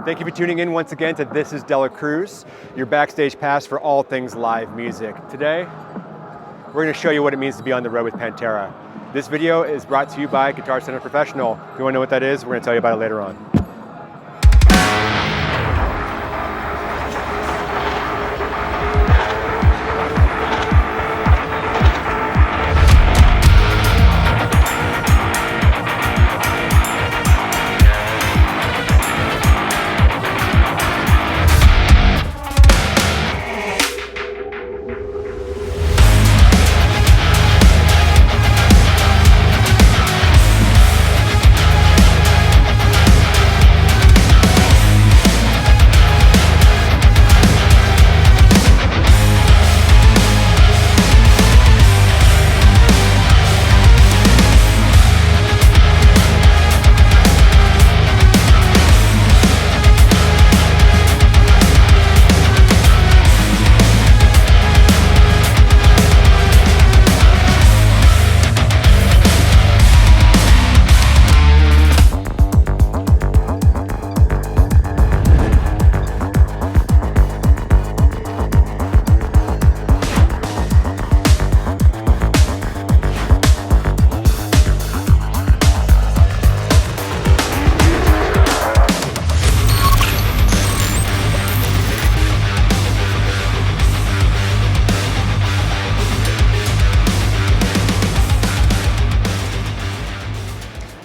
Thank you for tuning in once again to This is Dela Cruz, your backstage pass for all things live music. Today, we're going to show you what it means to be on the road with Pantera. This video is brought to you by Guitar Center Professional. If you want to know what that is, we're going to tell you about it later on.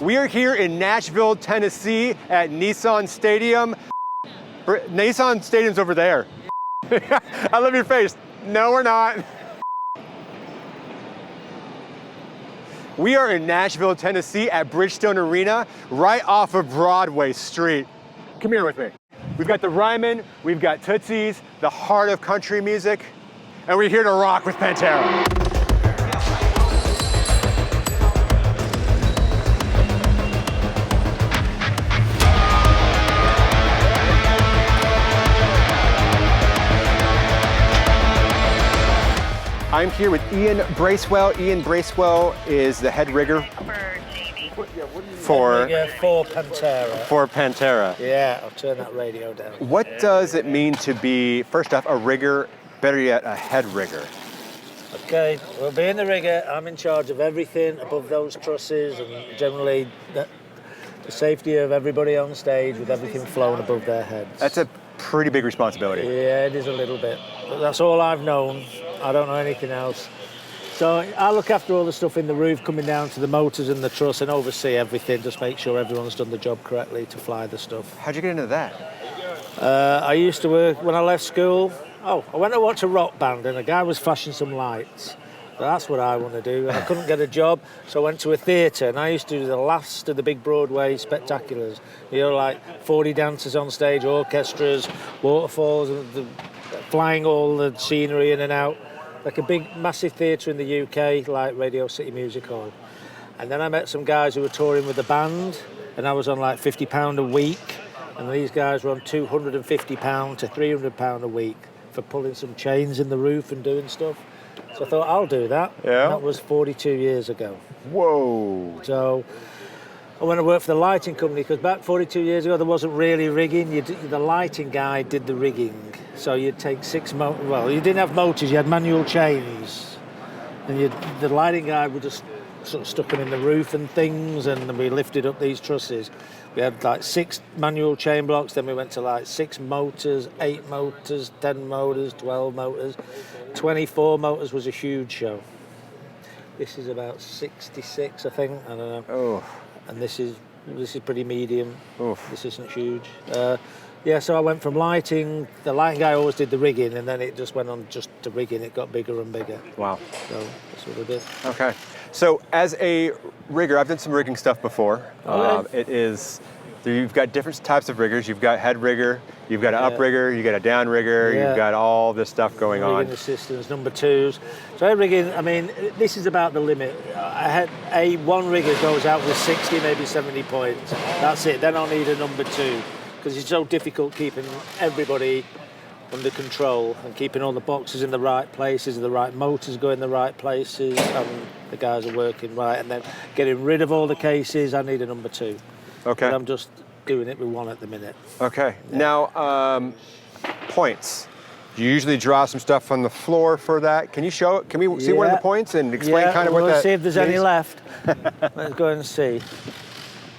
We are here in Nashville, Tennessee at Nissan Stadium. Nissan Stadium's over there. I love your face. No, we're not. We are in Nashville, Tennessee at Bridgestone Arena, right off of Broadway Street. Come here with me. We've got the Ryman, we've got Tootsie's, the heart of country music, and we're here to rock with Pantera. I'm here with Ian Bracewell. Ian Bracewell is the head rigger for Pantera. For Pantera. Yeah, I'll turn that radio down. What does it mean to be, first off, a rigger, better yet, a head rigger? Okay, well, being the rigger, I'm in charge of everything above those trusses and generally the safety of everybody on stage with everything flown above their heads. That's a pretty big responsibility. Yeah, it is a little bit. But that's all I've known. I don't know anything else. So I look after all the stuff in the roof, coming down to the motors and the truss, and oversee everything, just make sure everyone's done the job correctly to fly the stuff. How'd you get into that? I used to work, when I left school, I went to watch a rock band and a guy was flashing some lights. So that's what I want to do. And I couldn't get a job, so I went to a theatre, and I used to do the last of the big Broadway spectaculars. You know, like 40 dancers on stage, orchestras, waterfalls, flying all the scenery in and out. Like a big, massive theatre in the UK, like Radio City Music Hall. And then I met some guys who were touring with the band, and I was on like £50 a week, and these guys were on £250 to £300 a week for pulling some chains in the roof and doing stuff. So I thought, I'll do that. Yeah. And that was 42 years ago. Whoa. So I went to work for the lighting company, because back 42 years ago, there wasn't really rigging. The lighting guy did the rigging. So you'd take you didn't have motors, you had manual chains. And the lighting guy would just sort of stuck them in the roof and things, and we lifted up these trusses. We had like 6 manual chain blocks, then we went to like 6 motors, 8 motors, 10 motors, 12 motors. 24 motors was a huge show. This is about 66, I think, I don't know. Oh. And this is pretty medium. Oof. This isn't huge. So I went from lighting, the lighting guy always did the rigging, and then it just went on just to rigging, it got bigger and bigger. Wow. So that's what I did. Okay. So as a rigger, I've done some rigging stuff before. You've got different types of riggers. You've got head rigger, you've got an up rigger, you've got a down rigger, you've got all this stuff going on. Rigging assistants, number 2s. So head rigging, I mean, this is about the limit. I had one rigger goes out with 60, maybe 70 points. That's it. Then I'll need a number 2, because it's so difficult keeping everybody under control and keeping all the boxes in the right places, the right motors going the right places, and the guys are working right, and then getting rid of all the cases. I need a number 2. Okay. But I'm just doing it with one at the minute. Okay. Now, points. You usually draw some stuff on the floor for that. Can you show it? Can we see one of the points and explain kind of what that Let's see if there's any means? left. Let's go and see.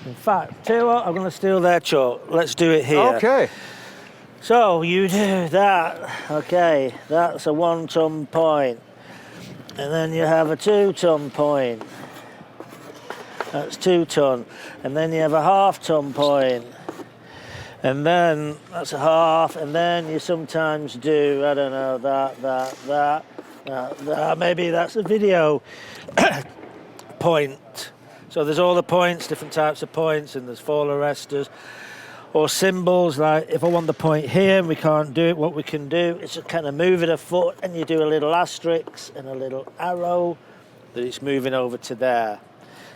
In fact, tell you what, I'm going to steal their chalk. Let's do it here. Okay. So you do that. Okay, that's a 1 ton point. And then you have a 2 ton point. That's 2 ton. And then you have a ½ ton point. And then that's a half. And then you sometimes do, I don't know, that. Maybe that's a video point. So there's all the points, different types of points, and there's fall arresters. Or symbols, like if I want the point here and we can't do it, what we can do is to kind of move it a foot and you do a little asterisk and a little arrow that it's moving over to there.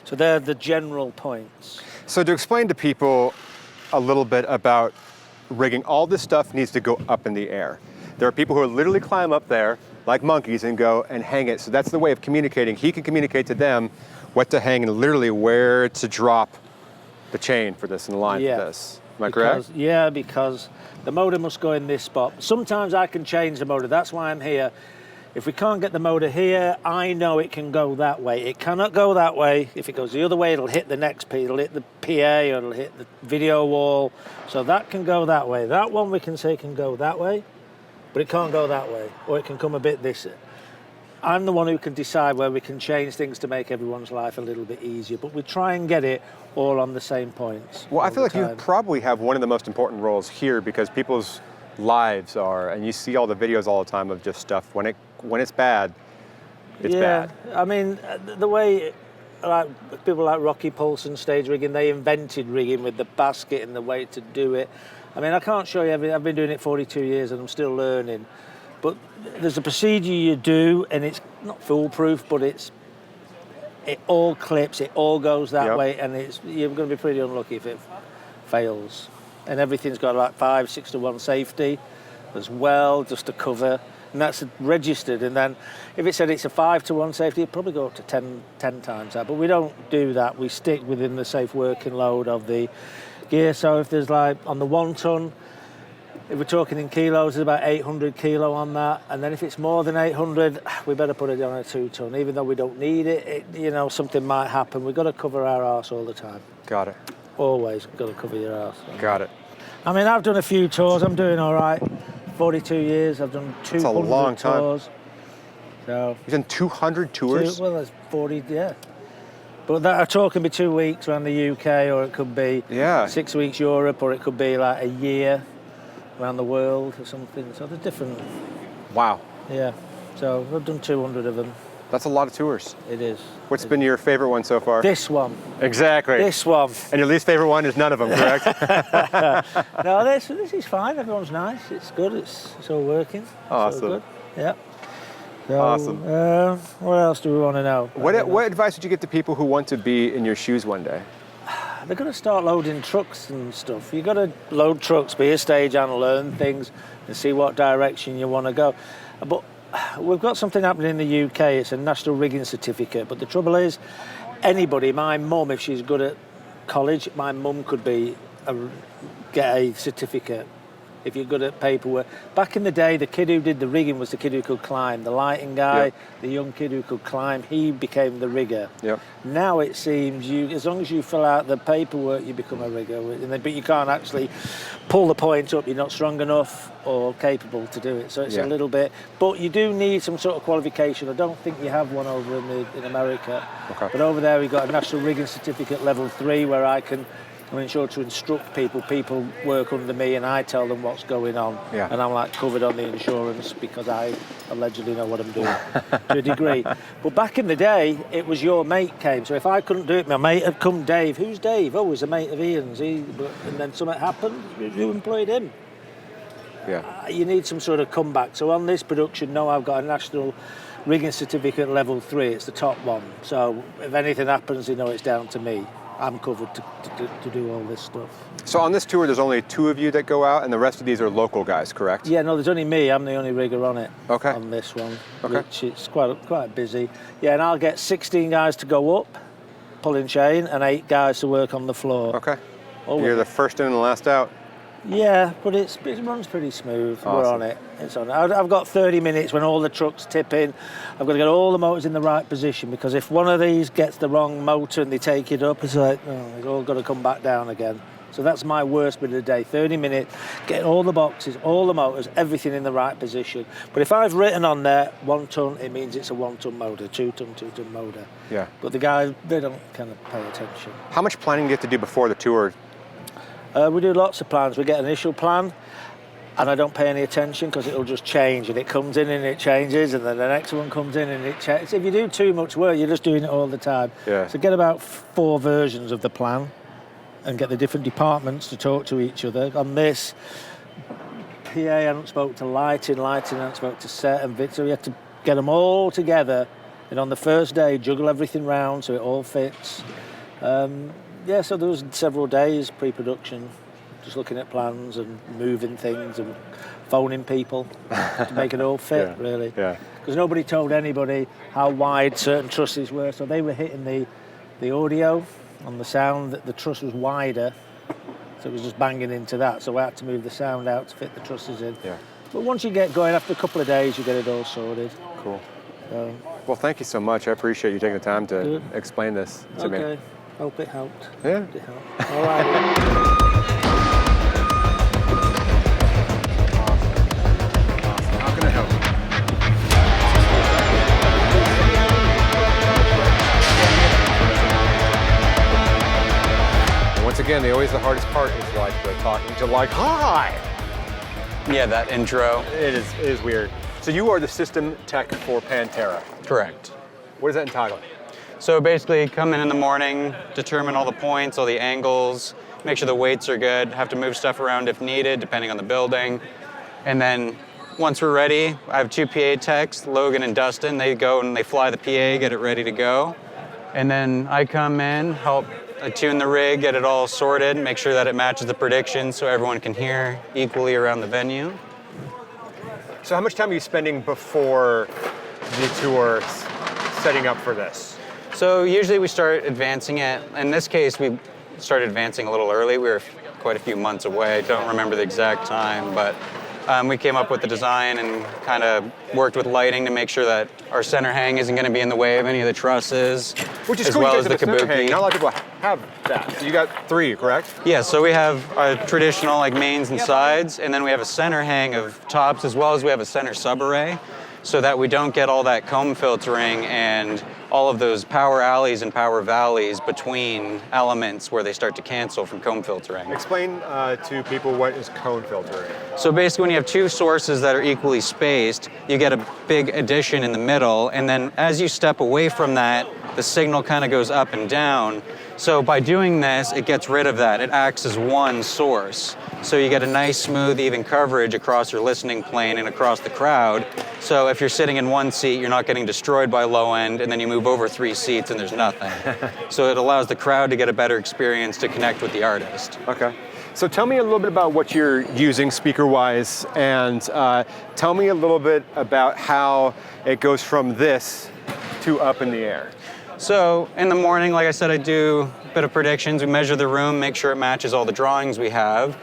So they're the general points. So to explain to people a little bit about rigging, all this stuff needs to go up in the air. There are people who literally climb up there like monkeys and go and hang it. So that's the way of communicating. He can communicate to them what to hang and literally where to drop the chain for this and the line for this. Am I correct? Yeah, because the motor must go in this spot. Sometimes I can change the motor, that's why I'm here. If we can't get the motor here, I know it can go that way. It cannot go that way. If it goes the other way, it'll hit the next P, it'll hit the PA, or it'll hit the video wall. So that can go that way. That one we can say can go that way, but it can't go that way, or it can come a bit this. I'm the one who can decide where we can change things to make everyone's life a little bit easier, but we try and get it all on the same points. Well, I feel like you probably have one of the most important roles here because people's lives are, and you see all the videos all the time of just stuff, when it's bad, it's bad. I mean, the way like people like Rocky Paulson stage rigging, they invented rigging with the basket and the way to do it. I mean, I can't show you everything. I've been doing it 42 years and I'm still learning. But there's a procedure you do, and it's not foolproof, but it all clips, it all goes that way, and you're going to be pretty unlucky if it fails. And everything's got like 5-6 to 1 safety as well, just to cover, and that's registered. And then if it said it's a 5 to 1 safety, it'd probably go up to 10 times that. But we don't do that. We stick within the safe working load of the gear. So if there's like on the 1 ton, if we're talking in kilos, there's about 800 kilo on that. And then if it's more than 800, we better put it on a 2 ton. Even though we don't need it, something might happen. We've got to cover our arse all the time. Got it. Always got to cover your arse. Got it. I mean, I've done a few tours. I'm doing all right. 42 years. I've done 200 That's a long time. tours. So you've done 200 tours? Well, that's 40, yeah. But that are talking be 2 weeks around the UK, or it could be 6 weeks Europe, or it could be like a year around the world or something. So they're different. Wow. Yeah. So I've done 200 of them. That's a lot of tours. It is. What's been your favorite one so far? This one. Exactly. This one. And your least favorite one is none of them, correct? No, this is fine. Everyone's nice. It's good. It's all working. Awesome. All good. Yeah. So, awesome. What else do we want to know? What advice would you give to people who want to be in your shoes one day? They're going to start loading trucks and stuff. You've got to load trucks, be a stage and learn things and see what direction you want to go. But we've got something happening in the UK. It's a national rigging certificate. But the trouble is, anybody, my mum, if she's good at college, my mum could get a certificate if you're good at paperwork. Back in the day, the kid who did the rigging was the kid who could climb. The lighting guy, the young kid who could climb, he became the rigger. Yep. Now it seems as long as you fill out the paperwork, you become a rigger. But you can't actually pull the point up. You're not strong enough or capable to do it. So it's a little bit. But you do need some sort of qualification. I don't think you have one over in America. Okay. But over there, we've got a National Rigging Certificate Level 3 where I'm insured to instruct people. People work under me and I tell them what's going on. Yeah. And I'm like covered on the insurance because I allegedly know what I'm doing to a degree. But back in the day, it was your mate came. So if I couldn't do it, my mate had come, Dave. Who's Dave? Oh, he's a mate of Ian's. And then something happened, you employed him. Yeah. You need some sort of comeback. So on this production, no, I've got a National Rigging Certificate Level 3. It's the top one. So if anything happens, it's down to me. I'm covered to do all this stuff. So on this tour, there's only 2 of you that go out, and the rest of these are local guys, correct? Yeah, no, there's only me. I'm the only rigger on it. Okay. On this one. Okay. Which it's quite busy. Yeah, and I'll get 16 guys to go up, pulling chain, and 8 guys to work on the floor. Okay. All You're with the it. first in and the last out. Yeah, but it runs pretty smooth. We're Awesome. on it. It's on. I've got 30 minutes when all the trucks tip in. I've got to get all the motors in the right position, because if one of these gets the wrong motor and they take it up, it's like, oh, it's all got to come back down again. So that's my worst bit of the day. 30 minutes, getting all the boxes, all the motors, everything in the right position. But if I've written on there 1 ton, it means it's a 1 ton motor, 2 ton motor. Yeah. But the guys, they don't kind of pay attention. How much planning do you have to do before the tour? We do lots of plans. We get an initial plan, and I don't pay any attention because it'll just change, and it comes in and it changes, and then the next one comes in and it changes. If you do too much work, you're just doing it all the time. Yeah. So get about 4 versions of the plan and get the different departments to talk to each other. On this, PA hadn't spoke to lighting hadn't spoke to set and Vic, so we had to get them all together, and on the first day, juggle everything round so it all fits. Yeah, so there was several days pre-production, just looking at plans and moving things and phoning people to make it all fit, Yeah. really. Yeah. Because nobody told anybody how wide certain trusses were, so they were hitting the audio on the sound, that the truss was wider, so it was just banging into that, so I had to move the sound out to fit the trusses in. Yeah. But once you get going, after a couple of days, you get it all sorted. Cool. So, Well, thank you so much. I appreciate you taking the time to Good. explain this to me. okay, hope it helped. Yeah. Hope it helped. All right. How can I help? And once again, the hardest part is like the talking to like, hi. Yeah, that intro. It is weird. So you are the system tech for Pantera. Correct. What does that entitle? So basically, come in the morning, determine all the points, all the angles, make sure the weights are good, have to move stuff around if needed, depending on the building. And then once we're ready, I have 2 PA techs, Logan and Dustin. They go and they fly the PA, get it ready to go. And then I come in, help tune the rig, get it all sorted, make sure that it matches the prediction so everyone can hear equally around the venue. So how much time are you spending before the tour setting up for this? So usually we start advancing it. In this case, we started advancing a little early. We were quite a few months away. I don't remember the exact time, but we came up with the design and kind of worked with lighting to make sure that our center hang isn't going to be in the way of any of the trusses, Which is as cool. well You as get the to center hang. kabuki. Not a lot of people have that. So you got 3, correct? Yeah, so we have our traditional like mains and sides, and then we have a center hang of tops, as well as we have a center subarray, so that we don't get all that comb filtering and all of those power alleys and power valleys between elements where they start to cancel from comb filtering. Explain to people what is cone filtering. So basically when you have 2 sources that are equally spaced, you get a big addition in the middle, and then as you step away from that, the signal kind of goes up and down. So by doing this, it gets rid of that. It acts as one source. So you get a nice, smooth, even coverage across your listening plane and across the crowd. So if you're sitting in one seat, you're not getting destroyed by low end, and then you move over 3 seats and there's nothing. So it allows the crowd to get a better experience to connect with the artist. Okay. So tell me a little bit about what you're using speaker-wise, and tell me a little bit about how it goes from this to up in the air. So in the morning, like I said, I do a bit of predictions. We measure the room, make sure it matches all the drawings we have.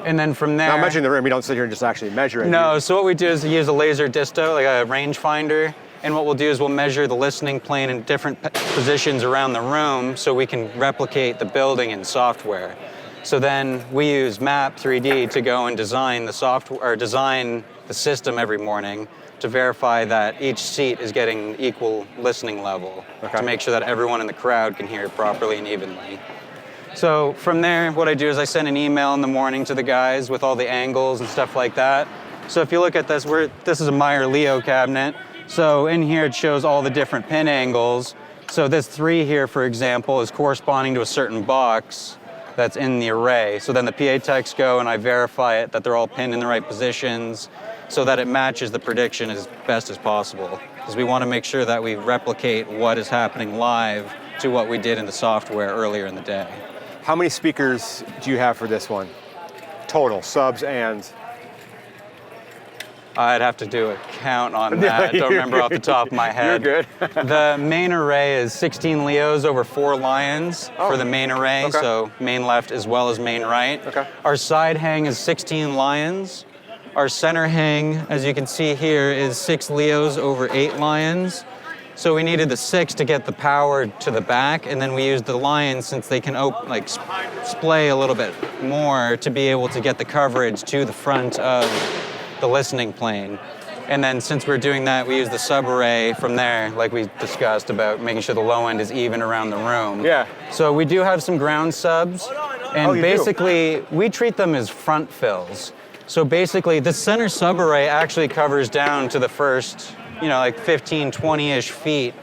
And then from there... Now, measuring the room, you don't sit here and just actually measure it. No, so what we do is we use a laser disto, like a rangefinder. And what we'll do is we'll measure the listening plane in different positions around the room so we can replicate the building in software. So then we use Map 3D to go and design the software, or design the system every morning to verify that each seat is getting equal listening level, to make sure that everyone in the crowd can hear it properly and evenly. So from there, what I do is I send an email in the morning to the guys with all the angles and stuff like that. So if you look at this, this is a Meyer Leo cabinet. So in here it shows all the different pin angles. So this 3 here, for example, is corresponding to a certain box that's in the array. So then the PA techs go and I verify it, that they're all pinned in the right positions so that it matches the prediction as best as possible. Because we want to make sure that we replicate what is happening live to what we did in the software earlier in the day. How many speakers do you have for this one? Total, subs and... I'd have to do a count on that. Don't remember off the top of my head. You're good. The main array is 16 Leos over 4 Lions for the main array, Okay. so main left as well as main right. Okay. Our side hang is 16 Lions. Our center hang, as you can see here, is 6 Leos over 8 Lions. So we needed the 6 to get the power to the back, and then we used the Lions since they can splay a little bit more to be able to get the coverage to the front of the listening plane. And then since we're doing that, we use the sub-array from there, like we discussed about making sure the low end is even around the room. Yeah. So we do have some ground subs, and you do? basically we treat them as front fills. So basically the center sub-array actually covers down to the first, 15, 20-ish feet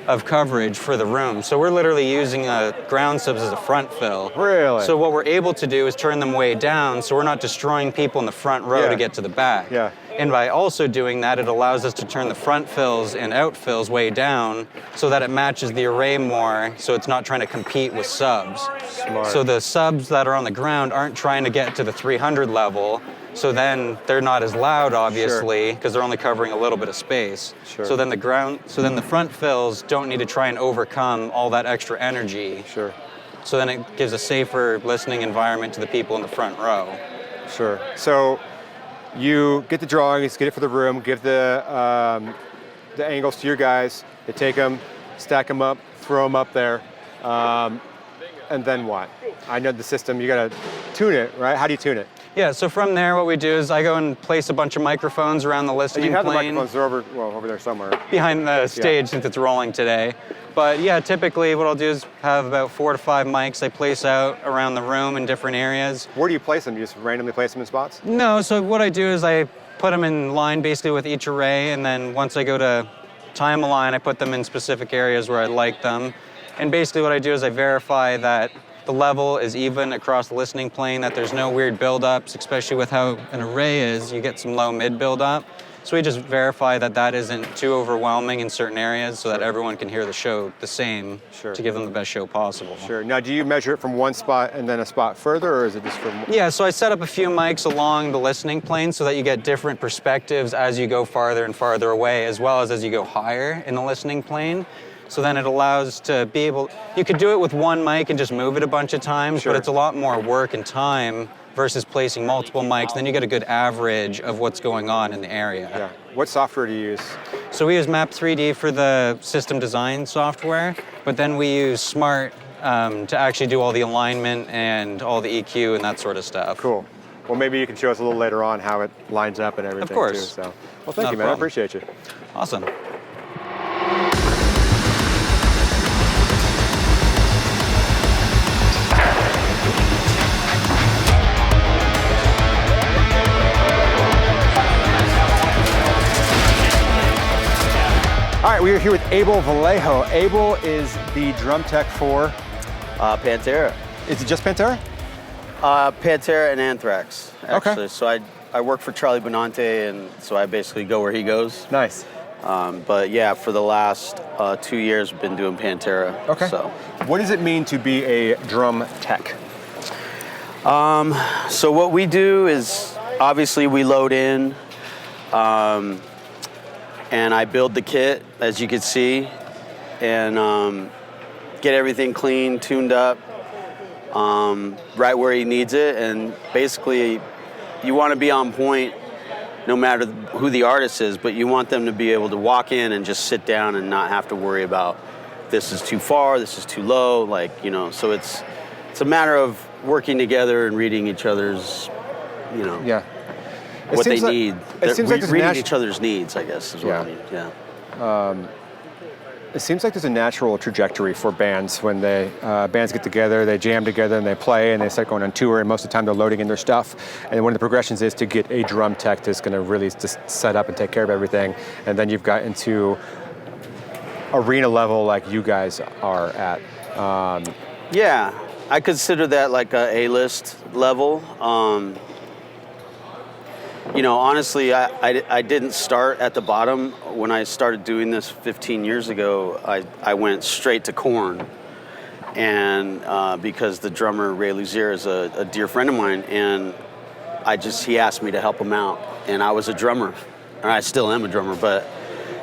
of coverage for the room. So we're literally using ground subs as a front fill. Really? So what we're able to do is turn them way down so we're not destroying people in the front row Yeah. to get to the back. Yeah. And by also doing that, it allows us to turn the front fills and out fills way down so that it matches the array more, so it's not trying to compete with subs. Smart. So the subs that are on the ground aren't trying to get to the 300 level, so then they're not as loud, obviously, because they're only covering a little bit of space. Sure. So then the front fills don't need to try and overcome all that extra energy. Sure. So then it gives a safer listening environment to the people in the front row. Sure. So you get the drawings, get it for the room, give the angles to your guys. They take them, stack them up, throw them up there, and then what? I know the system. You got to tune it, right? How do you tune it? Yeah, so from there, what we do is I go and place a bunch of microphones around the listening You have the plane microphones. They're over there somewhere. behind the stage since it's rolling today. But yeah, typically what I'll do is have about 4 to 5 mics I place out around the room in different areas. Where do you place them? You just randomly place them in spots? No, so what I do is I put them in line basically with each array, and then once I go to time align, I put them in specific areas where I like them. And basically what I do is I verify that the level is even across the listening plane, that there's no weird buildups, especially with how an array is, you get some low mid buildup. So we just verify that that isn't too overwhelming in certain areas so that everyone can hear the show the same to give them the best show possible. Sure. Now, do you measure it from one spot and then a spot further, or is it just from... Yeah, so I set up a few mics along the listening plane so that you get different perspectives as you go farther and farther away, as well as you go higher in the listening plane. So then it allows to be able, you could do it with one mic and just move it a bunch of times, but it's a lot more work and time versus placing multiple mics. Then you get a good average of what's going on in the area. Yeah. What software do you use? So we use Map 3D for the system design software, but then we use Smart to actually do all the alignment and all the EQ and that sort of stuff. Cool. Well, maybe you can show us a little later on how it lines up and everything. Of course. Too, so. Well, thank Not you, a man. I problem. appreciate you. Awesome. All right, we are here with Abel Vallejo. Abel is the drum tech for... Pantera. Is it just Pantera? Pantera and Anthrax, actually. Okay. So I work for Charlie Benante, and so I basically go where he goes. Nice. But yeah, for the last 2 years, we've been doing Pantera. Okay. So, What does it mean to be a drum tech? so what we do is, obviously we load in, and I build the kit, as you can see, and get everything clean, tuned up, right where he needs it. And basically, you want to be on point no matter who the artist is, but you want them to be able to walk in and just sit down and not have to worry about this is too far, this is too low, so it's a matter of working together and reading each other's, Yeah. what they need. It seems like there's reading each other's needs, I guess, is what Yeah. I mean. Yeah. It seems like there's a natural trajectory for bands when bands get together, they jam together and they play and they start going on tour, and most of the time they're loading in their stuff. And one of the progressions is to get a drum tech that's going to really just set up and take care of everything. And then you've got into arena level like you guys are at. Yeah, I consider that like a A-list level. Honestly, I didn't start at the bottom. When I started doing this 15 years ago, I went straight to Korn. And because the drummer, Ray Luzier, is a dear friend of mine. And he asked me to help him out, and I was a drummer, and I still am a drummer, but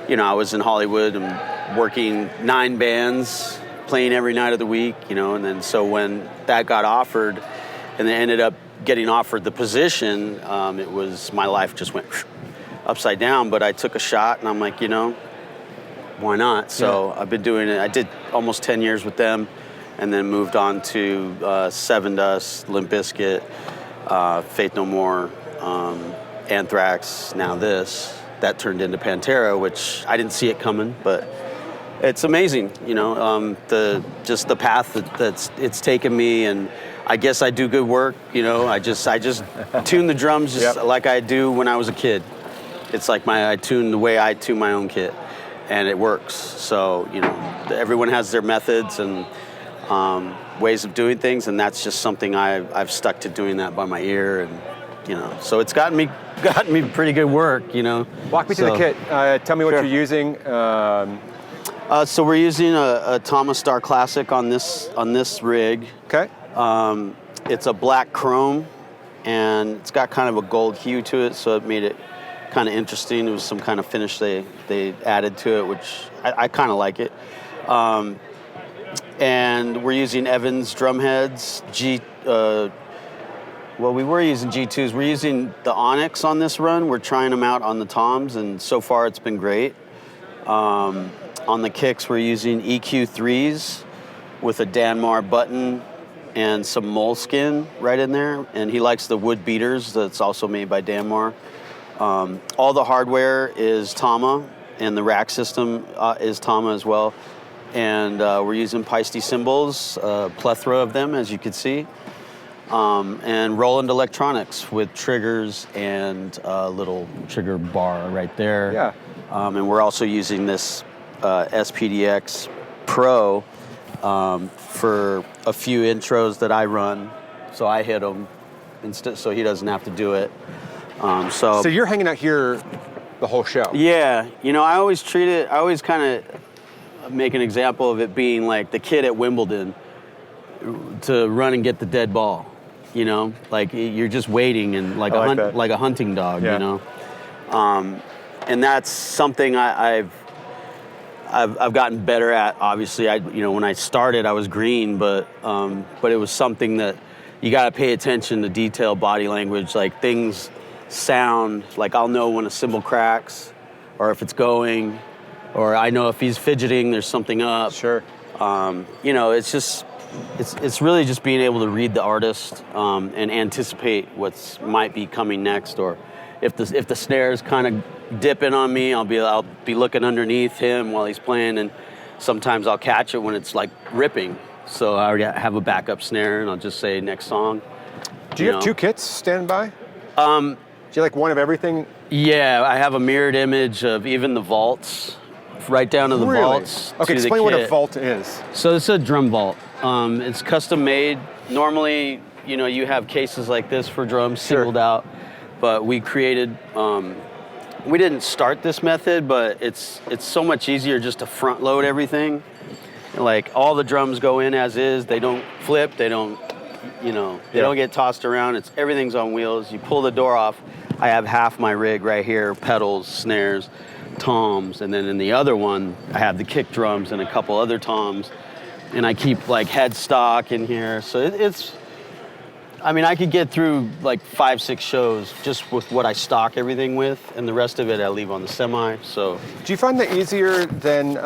I was in Hollywood and working 9 bands, playing every night of the week, and then so when that got offered, and then ended up getting offered the position, it was, my life just went upside down, but I took a shot, and I'm like, why not? So I've been doing it. I did almost 10 years with them, and then moved on to Seven Dust, Limp Bizkit, Faith No More, Anthrax, now this. That turned into Pantera, which I didn't see it coming, but it's amazing, the path that it's taken me, and I guess I do good work, I just tune the drums just like I do when I was a kid. It's like I tune the way I tune my own kit, and it works. So, everyone has their methods and ways of doing things, and that's just something I've stuck to doing that by my ear, and so it's gotten me pretty good work, Walk me through the kit. Tell me what Sure. you're using. So we're using a Thomas Star Classic on this rig. Okay. It's a black chrome, and it's got kind of a gold hue to it, so it made it kind of interesting. It was some kind of finish they added to it, which I kind of like it. And we're using Evans drum heads. We were using G2s. We're using the Onyx on this run. We're trying them out on the toms, and so far it's been great. On the kicks, we're using EQ3s with a Danmar button and some moleskin right in there. And he likes the wood beaters that's also made by Danmar. All the hardware is Tama, and the rack system is Tama as well. And we're using Paiste cymbals, a plethora of them, as you can see. And Roland Electronics with triggers and a little trigger bar right there. Yeah. And we're also using this SPDX Pro for a few intros that I run. So I hit him instead, so he doesn't have to do it. So you're hanging out here the whole show. yeah, I always kind of make an example of it being like the kid at Wimbledon to run and get the dead ball. Like you're just waiting and like like a hunting dog. Yeah. And that's something I've gotten better at. Obviously, when I started, I was green, but it was something that you got to pay attention to detail, body language, like things sound. Like I'll know when a cymbal cracks, or if it's going, or I know if he's fidgeting, there's something up. Sure. It's just. It's really just being able to read the artist and anticipate what's might be coming next, or if the snare's kind of dipping on me, I'll be looking underneath him while he's playing, and sometimes I'll catch it when it's like ripping. So I already have a backup snare, and I'll just say next song. Do you have 2 kits standing by? Um, Do you like one of everything? Yeah, I have a mirrored image of even the vaults, right down to the Really? vaults. Okay, to the explain what a kit. vault is. So it's a drum vault. It's custom made. Normally, you have cases like this for drums singled out, but we created. We didn't start this method, but it's so much easier just to front load everything. Like all the drums go in as is. They don't flip. They don't, they don't get tossed around. Everything's on wheels. You pull the door off. I have half my rig right here: pedals, snares, toms, and then in the other one, I have the kick drums and a couple other toms. And I keep like headstock in here. So I could get through like 5-6 shows just with what I stock everything with, and the rest of it I leave on the semi. So Do you find that easier than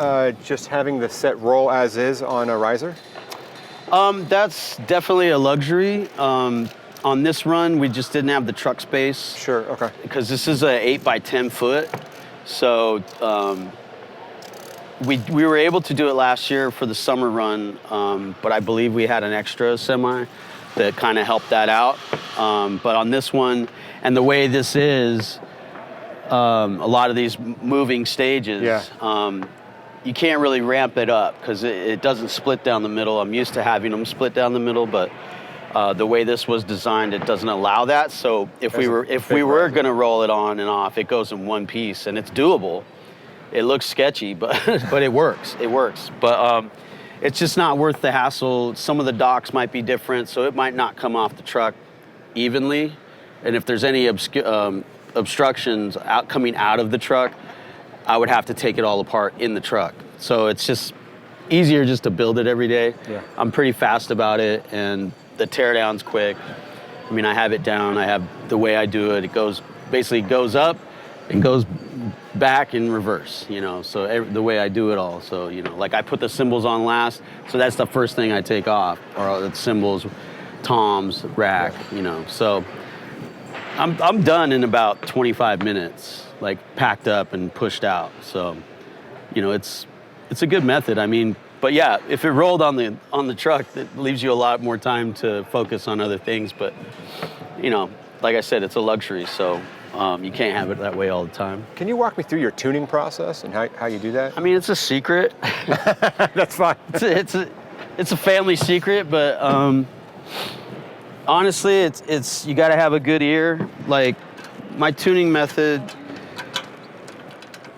just having the set roll as is on a riser? that's definitely a luxury. On this run, we just didn't have the truck space. Sure, okay. Because this is a 8 by 10 foot. So we were able to do it last year for the summer run, but I believe we had an extra semi that kind of helped that out. But on this one, and the way this is, a lot of these moving stages, you can't really ramp it up because it doesn't split down the middle. I'm used to having them split down the middle, but the way this was designed, it doesn't allow that. So if we were going to roll it on and off, it goes in one piece, and it's doable. It looks sketchy, but it works. It works. But it's just not worth the hassle. Some of the docks might be different, so it might not come off the truck evenly. And if there's any obstructions coming out of the truck, I would have to take it all apart in the truck. So it's just easier just to build it every day. Yeah. I'm pretty fast about it, and the teardown's quick. I mean, I have it down. I have the way I do it. It basically goes up and goes back in reverse, you know, so the way I do it all. So, you know, like I put the cymbals on last, so that's the first thing I take off, or the cymbals, toms, rack, you know. So I'm done in about 25 minutes, like packed up and pushed out. So, you know, it's a good method. I mean, but yeah, if it rolled on the truck, it leaves you a lot more time to focus on other things. But, you know, like I said, it's a luxury, so you can't have it that way all the time. Can you walk me through your tuning process and how you do that? I mean, it's a secret. That's fine. It's a family secret, but honestly, it's you got to have a good ear. Like my tuning method,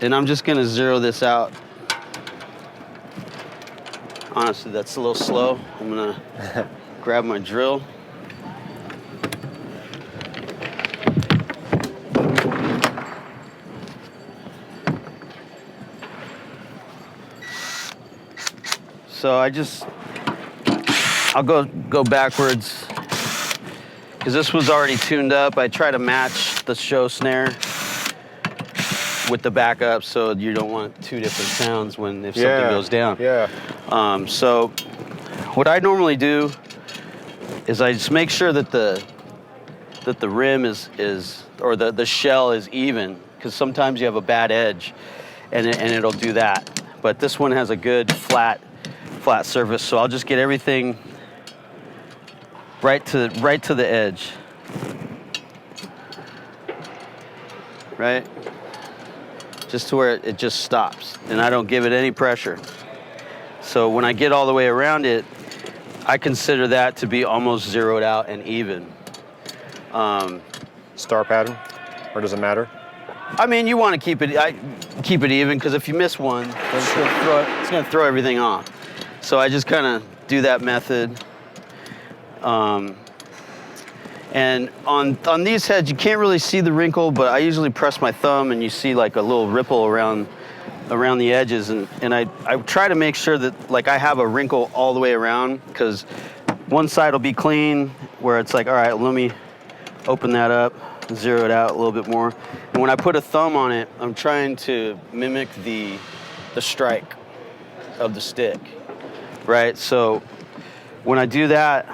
and I'm just gonna zero this out. Honestly, that's a little slow. I'm gonna grab my drill. So I'll go backwards, because this was already tuned up. I try to match the show snare with the backup, so you don't want two different sounds if something goes down. Yeah. So what I normally do is I just make sure that the rim is or the shell is even, because sometimes you have a bad edge, and it'll do that. But this one has a good flat surface, so I'll just get everything right to the edge. Right? Just to where it just stops, and I don't give it any pressure. So when I get all the way around it, I consider that to be almost zeroed out and even. Star pattern, or does it matter? I mean, you want to keep it even, because if you miss one, it's going to throw everything off. So I just kind of do that method. And on these heads, you can't really see the wrinkle, but I usually press my thumb and you see like a little ripple around the edges. And I try to make sure that like I have a wrinkle all the way around, because one side will be clean where it's like, all right, let me open that up, zero it out a little bit more. And when I put a thumb on it, I'm trying to mimic the strike of the stick, right? So when I do that,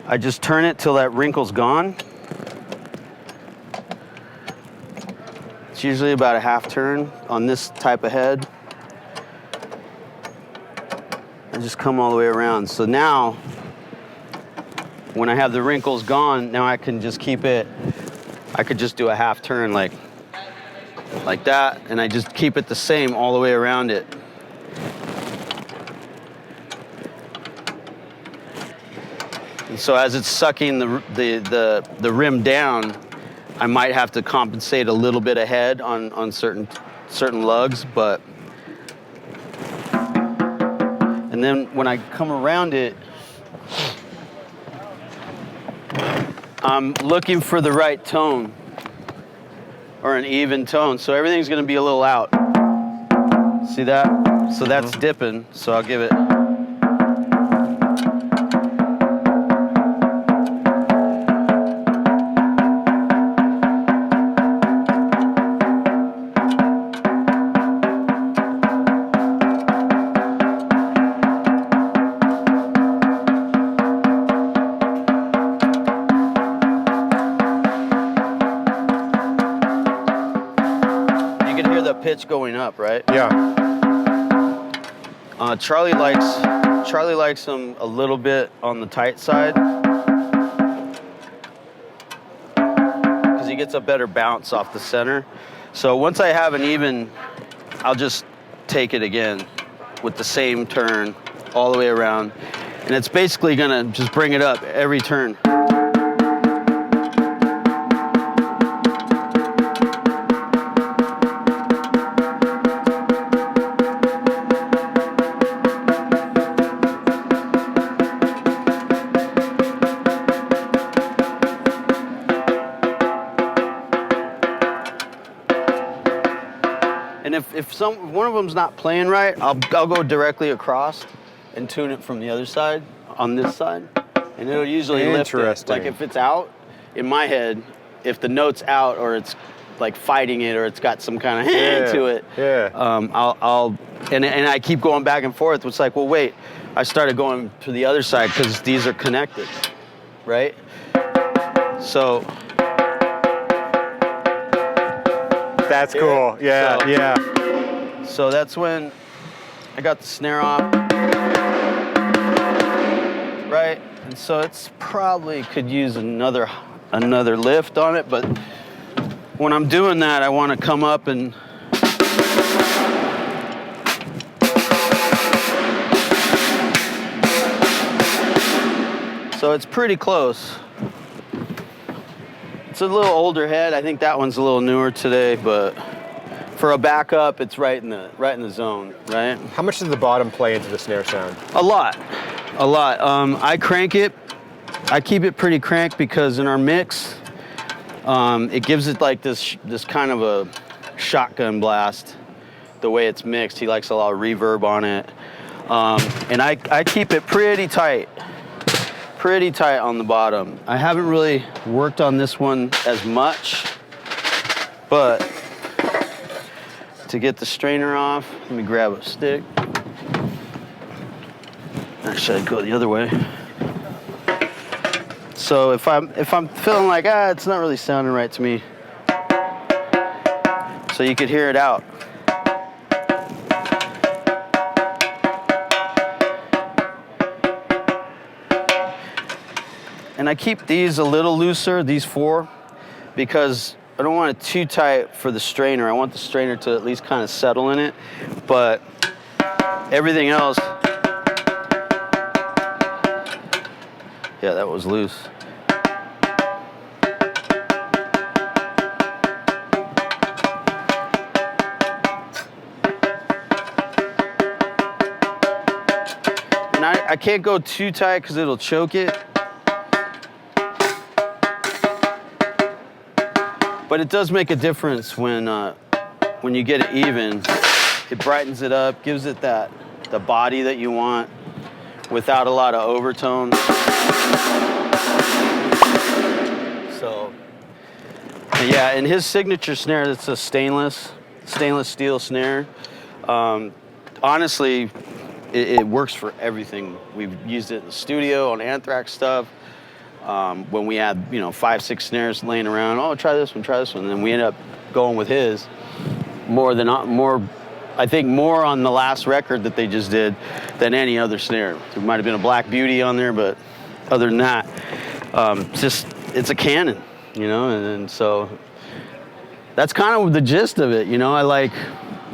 I just turn it till that wrinkle's gone. It's usually about a half turn on this type of head. And just come all the way around. So now, when I have the wrinkles gone, now I can just keep it, I could just do a half turn like that, and I just keep it the same all the way around it. And so as it's sucking the rim down, I might have to compensate a little bit ahead on certain lugs, but and then when I come around it, I'm looking for the right tone, or an even tone. So everything's gonna be a little out. See that? So that's dipping, so I'll give it. Pitch going up, right? Yeah. Charlie likes them a little bit on the tight side, because he gets a better bounce off the center. So once I have an even, I'll just take it again with the same turn all the way around, and it's basically gonna just bring it up every turn. if one of them's not playing right, I'll go directly across and tune it from the other side on this side, and it'll usually lift it. Like if it's out in my head, if the note's out or it's like fighting it or it's got some kind of to it, I'll I keep going back and forth. It's like, well, wait, I started going to the other side because these are connected, right? So that's cool. Yeah. So that's when I got the snare off, right? And so it's probably could use another lift on it, but when I'm doing that, I want to come up and so it's pretty close. It's a little older head. I think that one's a little newer today, but for a backup, it's right in the zone, right? How much does the bottom play into the snare sound? A lot. I crank it. I keep it pretty cranked because in our mix, it gives it like this kind of a shotgun blast. The way it's mixed, he likes a lot of reverb on it, and I keep it pretty tight on the bottom. I haven't really worked on this one as much, but to get the strainer off, let me grab a stick. Actually, I'd go the other way. So if I'm feeling like it's not really sounding right to me, so you could hear it out. And I keep these a little looser, these 4, because I don't want it too tight for the strainer. I want the strainer to at least kind of settle in it, but everything else, yeah, that was loose. And I can't go too tight because it'll choke it. But it does make a difference when you get it even. It brightens it up, gives it the body that you want without a lot of overtone. So, yeah, and his signature snare, it's a stainless steel snare. Honestly, it works for everything. We've used it in the studio on Anthrax stuff. When we had 5, 6 snares laying around, try this one, and then we ended up going with his I think more on the last record that they just did than any other snare. There might have been a Black Beauty on there, but other than that, it's a Canon, and so that's kind of the gist of it. I like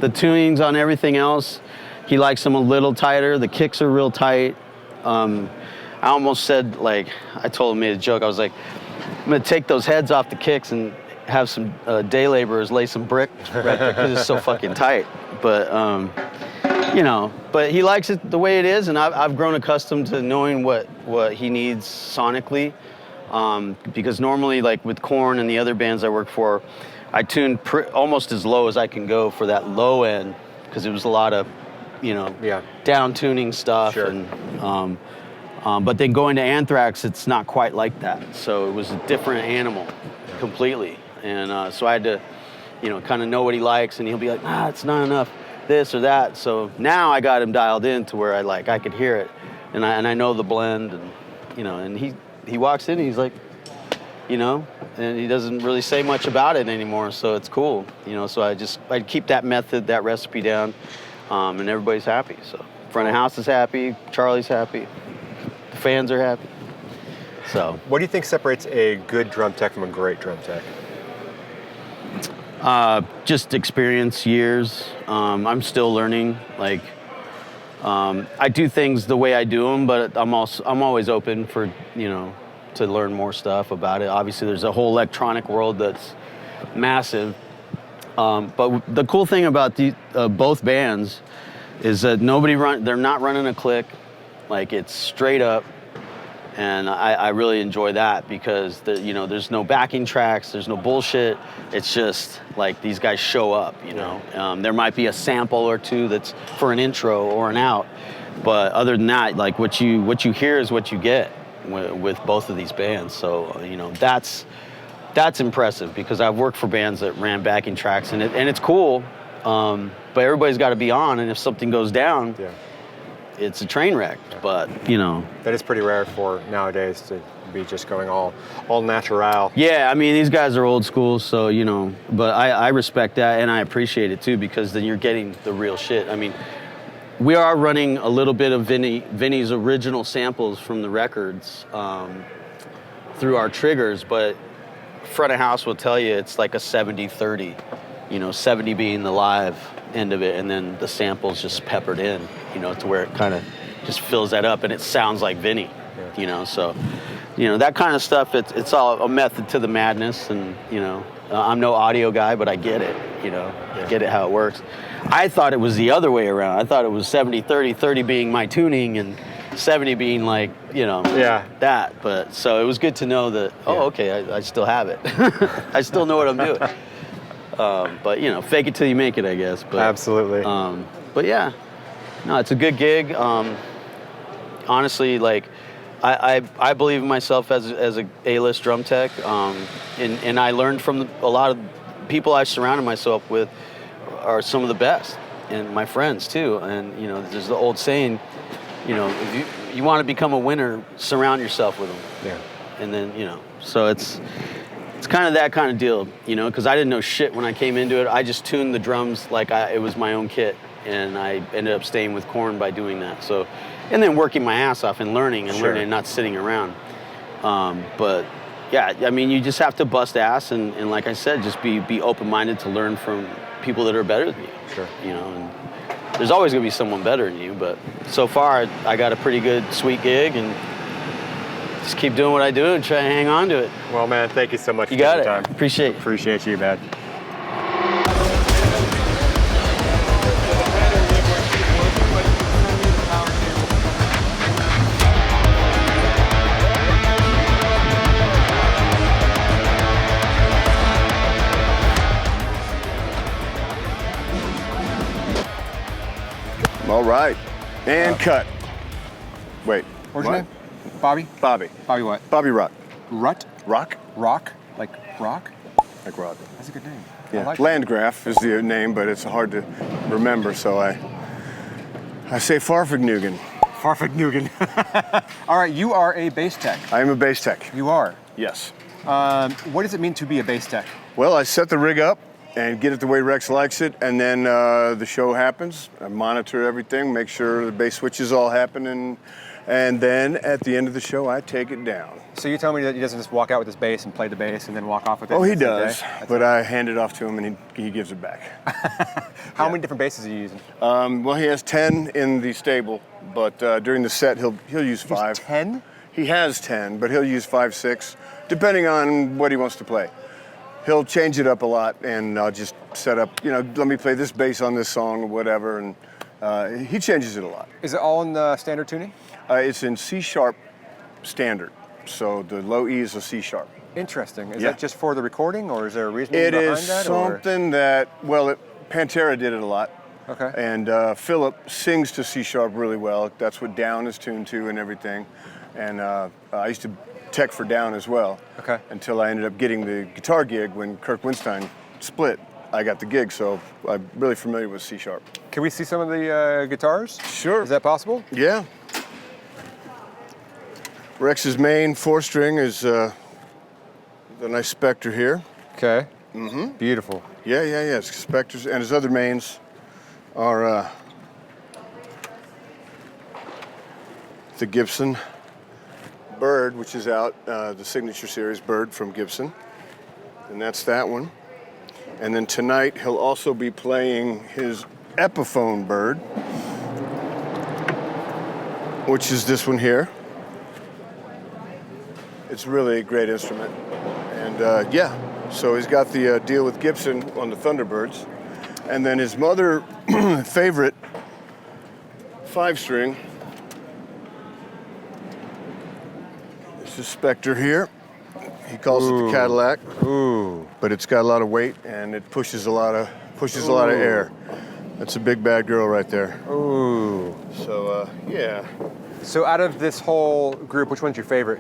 the tunings on everything else. He likes them a little tighter. The kicks are real tight. I almost said, I told him, made a joke. I was like, I'm going to take those heads off the kicks and have some day laborers lay some brick right there because it's so fucking tight. But, but he likes it the way it is, and I've grown accustomed to knowing what he needs sonically. Because normally, like with Korn and the other bands I work for, I tune almost as low as I can go for that low end because it was a lot of, down tuning stuff. Sure. And, but then going to Anthrax, it's not quite like that. So it was a different animal completely. And so I had to, kind of know what he likes, and he'll be like, it's not enough this or that. So now I got him dialed in to where I could hear it, and I know the blend, and and he walks in and he's like, and he doesn't really say much about it anymore. So it's cool, So I keep that method, that recipe down, and everybody's happy. So front of house is happy, Charlie's happy. The fans are happy. So, what do you think separates a good drum tech from a great drum tech? Just experience, years. I'm still learning. I do things the way I do them, but I'm always open for to learn more stuff about it. Obviously, there's a whole electronic world that's massive. But the cool thing about both bands is that they're not running a click. It's straight up. And I really enjoy that because there's no backing tracks, there's no bullshit. It's just like these guys show up, There might be a sample or two that's for an intro or an out, but other than that, like what you hear is what you get with both of these bands. So that's impressive because I've worked for bands that ran backing tracks and it's cool, but everybody's got to be on, and if something goes down. Yeah. It's a train wreck, but that is pretty rare for nowadays to be just going all natural. Yeah, I mean these guys are old school, so but I respect that and I appreciate it too because then you're getting the real shit. I mean, we are running a little bit of Vinny's original samples from the records through our triggers, but front of house will tell you it's like a 70-30, 70 being the live end of it and then the samples just peppered in, to where it kind of just fills that up and it sounds like Vinny, so that kind of stuff, it's all a method to the madness. And I'm no audio guy, but I get it, I get it how it works. I thought it was the other way around. I thought it was 70-30, 30 being my tuning and 70 being like that, but so it was good to know that okay, I still have it. I still know what I'm doing. But fake it till you make it, I guess. But, absolutely. But yeah, no, it's a good gig. Honestly, like I believe in myself as a A-list drum tech, and I learned from a lot of people I surrounded myself with are some of the best, and my friends too. And there's the old saying, if you want to become a winner, surround yourself with them. Yeah. And then so it's kind of that kind of deal, because I didn't know shit when I came into it. I just tuned the drums like it was my own kit, and I ended up staying with Korn by doing that. So, and then working my ass off and learning and not sitting around. But yeah, I mean, you just have to bust ass and like I said, just be open-minded to learn from people that are better than you. Sure. And there's always gonna be someone better than you, but so far I got a pretty good, sweet gig, and just keep doing what I do and try to hang on to it. Well, man, thank you so much for your time. Appreciate you, man. All right, and cut. Wait, what's your name? Bobby? Bobby. Bobby what? Bobby Rock. Rut? Rock? Rock? Like rock? Like rock. That's a good name. Yeah. Landgraf is the name, but it's hard to remember, so I say Farfignugan. Farfignugan. All right, you are a bass tech. I am a bass tech. You are? Yes. What does it mean to be a bass tech? Well, I set the rig up and get it the way Rex likes it, and then the show happens. I monitor everything, make sure the bass switches all happen, and then at the end of the show, I take it down. So you tell me that he doesn't just walk out with his bass and play the bass and then walk off with it? Oh, he does, but I hand it off to him and he gives it back. How many different basses are you using? Well, he has 10 in the stable, but during the set, he'll use 5. 10? He has 10, but he'll use 5, 6, depending on what he wants to play. He'll change it up a lot, and I'll just set up, let me play this bass on this song or whatever, and he changes it a lot. Is it all in the standard tuning? It's in C sharp standard, so the low E is a C sharp. Interesting. Is that just for the recording, or is there a reason behind that? It is something that, Pantera did it a lot. Okay. And Philip sings to C sharp really well. That's what Down is tuned to and everything. And I used to tech for Down as well. Okay. Until I ended up getting the guitar gig when Kirk Winstein split. I got the gig, so I'm really familiar with C sharp. Can we see some of the guitars? Sure. Is that possible? Yeah. Rex's main 4-string is the nice Spectre here. Okay. Mm-hmm. Beautiful. Yeah. Spectres, and his other mains are the Gibson Bird, which is out, the Signature Series Bird from Gibson, and that's that one. And then tonight he'll also be playing his Epiphone Bird, which is this one here. It's really a great instrument, and so he's got the deal with Gibson on the Thunderbirds, and then his mother favorite 5-string This is Spectre here. He calls it the Cadillac. Ooh. But it's got a lot of weight and it pushes a lot of air. That's a big bad girl right there. Ooh. So yeah. So out of this whole group, which one's your favorite?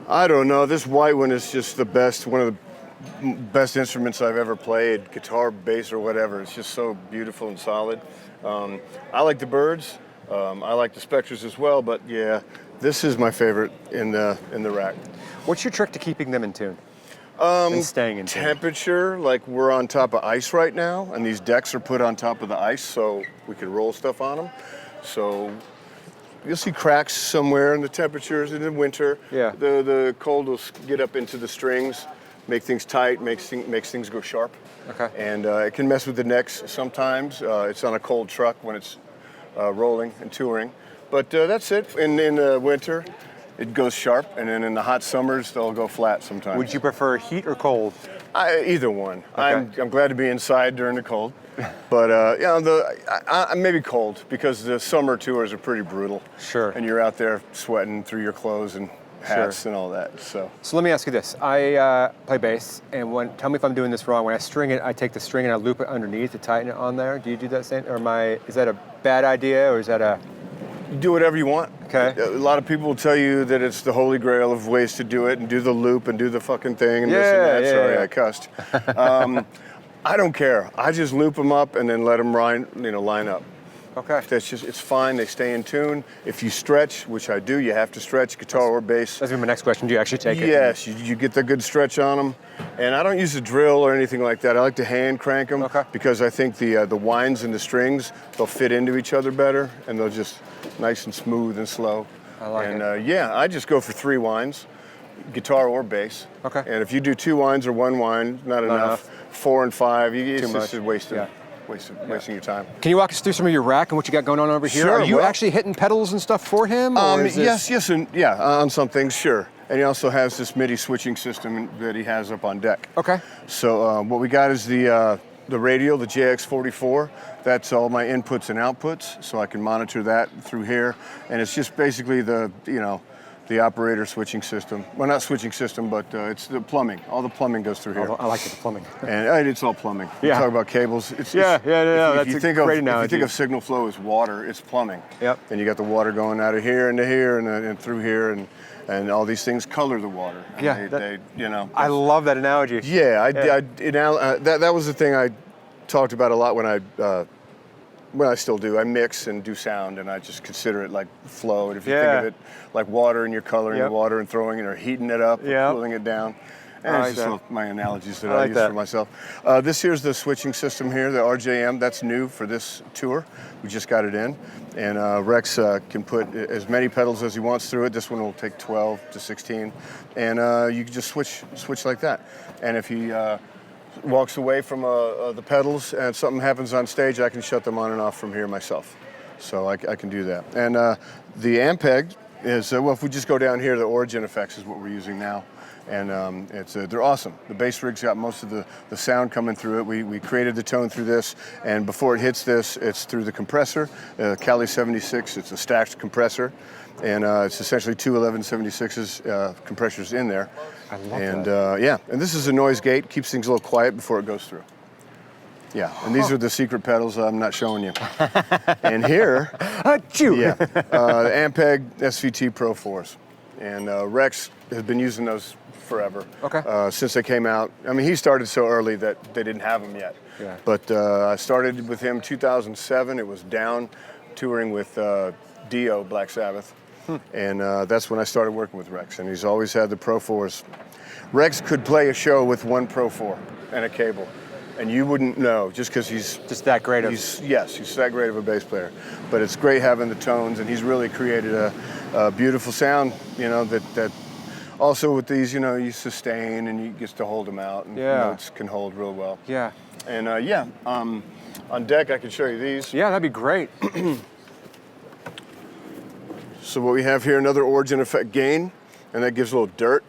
I don't know. This white one is just the best. One of the best instruments I've ever played. Guitar, bass, or whatever. It's just so beautiful and solid. I like the Birds. I like the Spectres as well. But yeah, this is my favorite in the rack. What's your trick to keeping them in tune? And staying in tune? Temperature, like we're on top of ice right now, and these decks are put on top of the ice so we can roll stuff on them. So you'll see cracks somewhere in the temperatures in the winter. Yeah. The cold will get up into the strings, make things tight, makes things go sharp. Okay. And it can mess with the necks sometimes. It's on a cold truck when it's rolling and touring. But that's it. In the winter, it goes sharp, and then in the hot summers, they'll go flat sometimes. Would you prefer heat or cold? Either one. Okay. I'm glad to be inside during the cold, but I maybe cold because the summer tours are pretty brutal. Sure. And you're out there sweating through your clothes and hats and all that. So let me ask you this. I play bass, and tell me if I'm doing this wrong. When I string it, I take the string and I loop it underneath to tighten it on there. Do you do that same, or is that a bad idea, or is that a... do whatever you want. Okay. A lot of people will tell you that it's the holy grail of ways to do it and do the loop and do the fucking thing and this and that. Sorry, I cussed. I don't care. I just loop them up and then let them line up. Okay. It's fine. They stay in tune. If you stretch, which I do, you have to stretch guitar or bass. That's my next question. Do you actually take it? Yes, you get the good stretch on them. And I don't use a drill or anything like that. I like to hand crank them because I think the winds and the strings, they'll fit into each other better and they'll just nice and smooth and slow. I like it. And yeah, I just go for 3 winds, guitar or bass. Okay. And if you do 2 winds or 1 wind, not enough. 4 and 5, it's just a waste of wasting your time. Can you walk us through some of your rack and what you got going on over here? Sure. Are you actually hitting pedals and stuff for him? Or is this... Yes, and yeah, on some things, sure. And he also has this MIDI switching system that he has up on deck. Okay. So what we got is the radial, the JX44. That's all my inputs and outputs, so I can monitor that through here. And it's just basically the operator switching system. Well, not switching system, but it's the plumbing. All the plumbing goes through here. I like the plumbing. And it's all plumbing. Yeah. We talk about cables. If That's a great analogy. If you think of signal flow as water, it's plumbing. Yep. And you got the water going out of here into here and through here, and all these things color the water. And Yeah. I love that analogy. Yeah, that was the thing I talked about a lot when I still do. I mix and do sound, and I just consider it like flow. And if you think of it like water, and you're coloring the water and throwing it or heating it up, or cooling it down. And it's just my analogies that I use for myself. This here's the switching system here, the RJM. That's new for this tour. We just got it in. And Rex can put as many pedals as he wants through it. This one will take 12 to 16. And you can just switch like that. And if he walks away from the pedals and something happens on stage, I can shut them on and off from here myself. So I can do that. And the Ampeg is, if we just go down here, the Origin Effects is what we're using now. And they're awesome. The bass rig's got most of the sound coming through it. We created the tone through this, and before it hits this, it's through the compressor, Cali 76. It's a stacked compressor, and it's essentially 2 1176s compressors in there. I love that. And this is a noise gate, keeps things a little quiet before it goes through. Yeah, and these are the secret pedals I'm not showing you. And here, the Ampeg SVT Pro 4s. And Rex has been using those forever. Okay. Since they came out. I mean, he started so early that they didn't have them yet. Yeah. But I started with him 2007. It was down touring with Dio, Black Sabbath. And that's when I started working with Rex. And he's always had the Pro 4s. Rex could play a show with 1 Pro 4 and a cable. And you wouldn't know, just because he's just that great of. He's that great of a bass player. But it's great having the tones, and he's really created a beautiful sound. That also with these, you sustain and you get to hold them out, and notes can hold real well. Yeah. And on deck I can show you these. Yeah, that'd be great. So what we have here, another Origin Effect gain, and that gives a little dirt.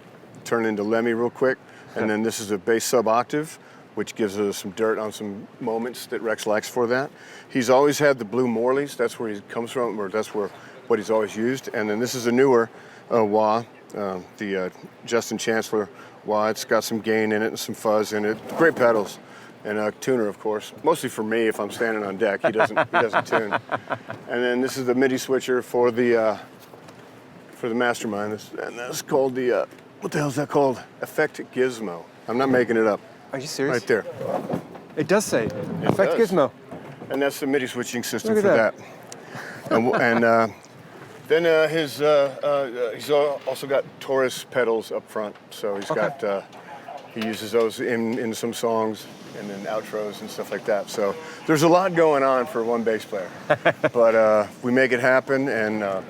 Turn into Lemmy real quick, and then this is a bass sub octave, which gives us some dirt on some moments that Rex likes for that. He's always had the Blue Morleys. That's where he comes from, or that's what he's always used. And then this is a newer wah, the Justin Chancellor wah. It's got some gain in it and some fuzz in it. Great pedals. And a tuner, of course, mostly for me if I'm standing on deck. He doesn't tune. And then this is the MIDI switcher for the Mastermind. And that's called the what the hell is that called? Effect Gizmo. I'm not making it up. Are you serious? Right there. It does say Effect does. Gizmo. And that's the MIDI switching system Look for at that. And then he's also got Taurus pedals up front. So he's got he uses those in some songs and then outros and stuff like that. So there's a lot going on for one bass player. But we make it happen, and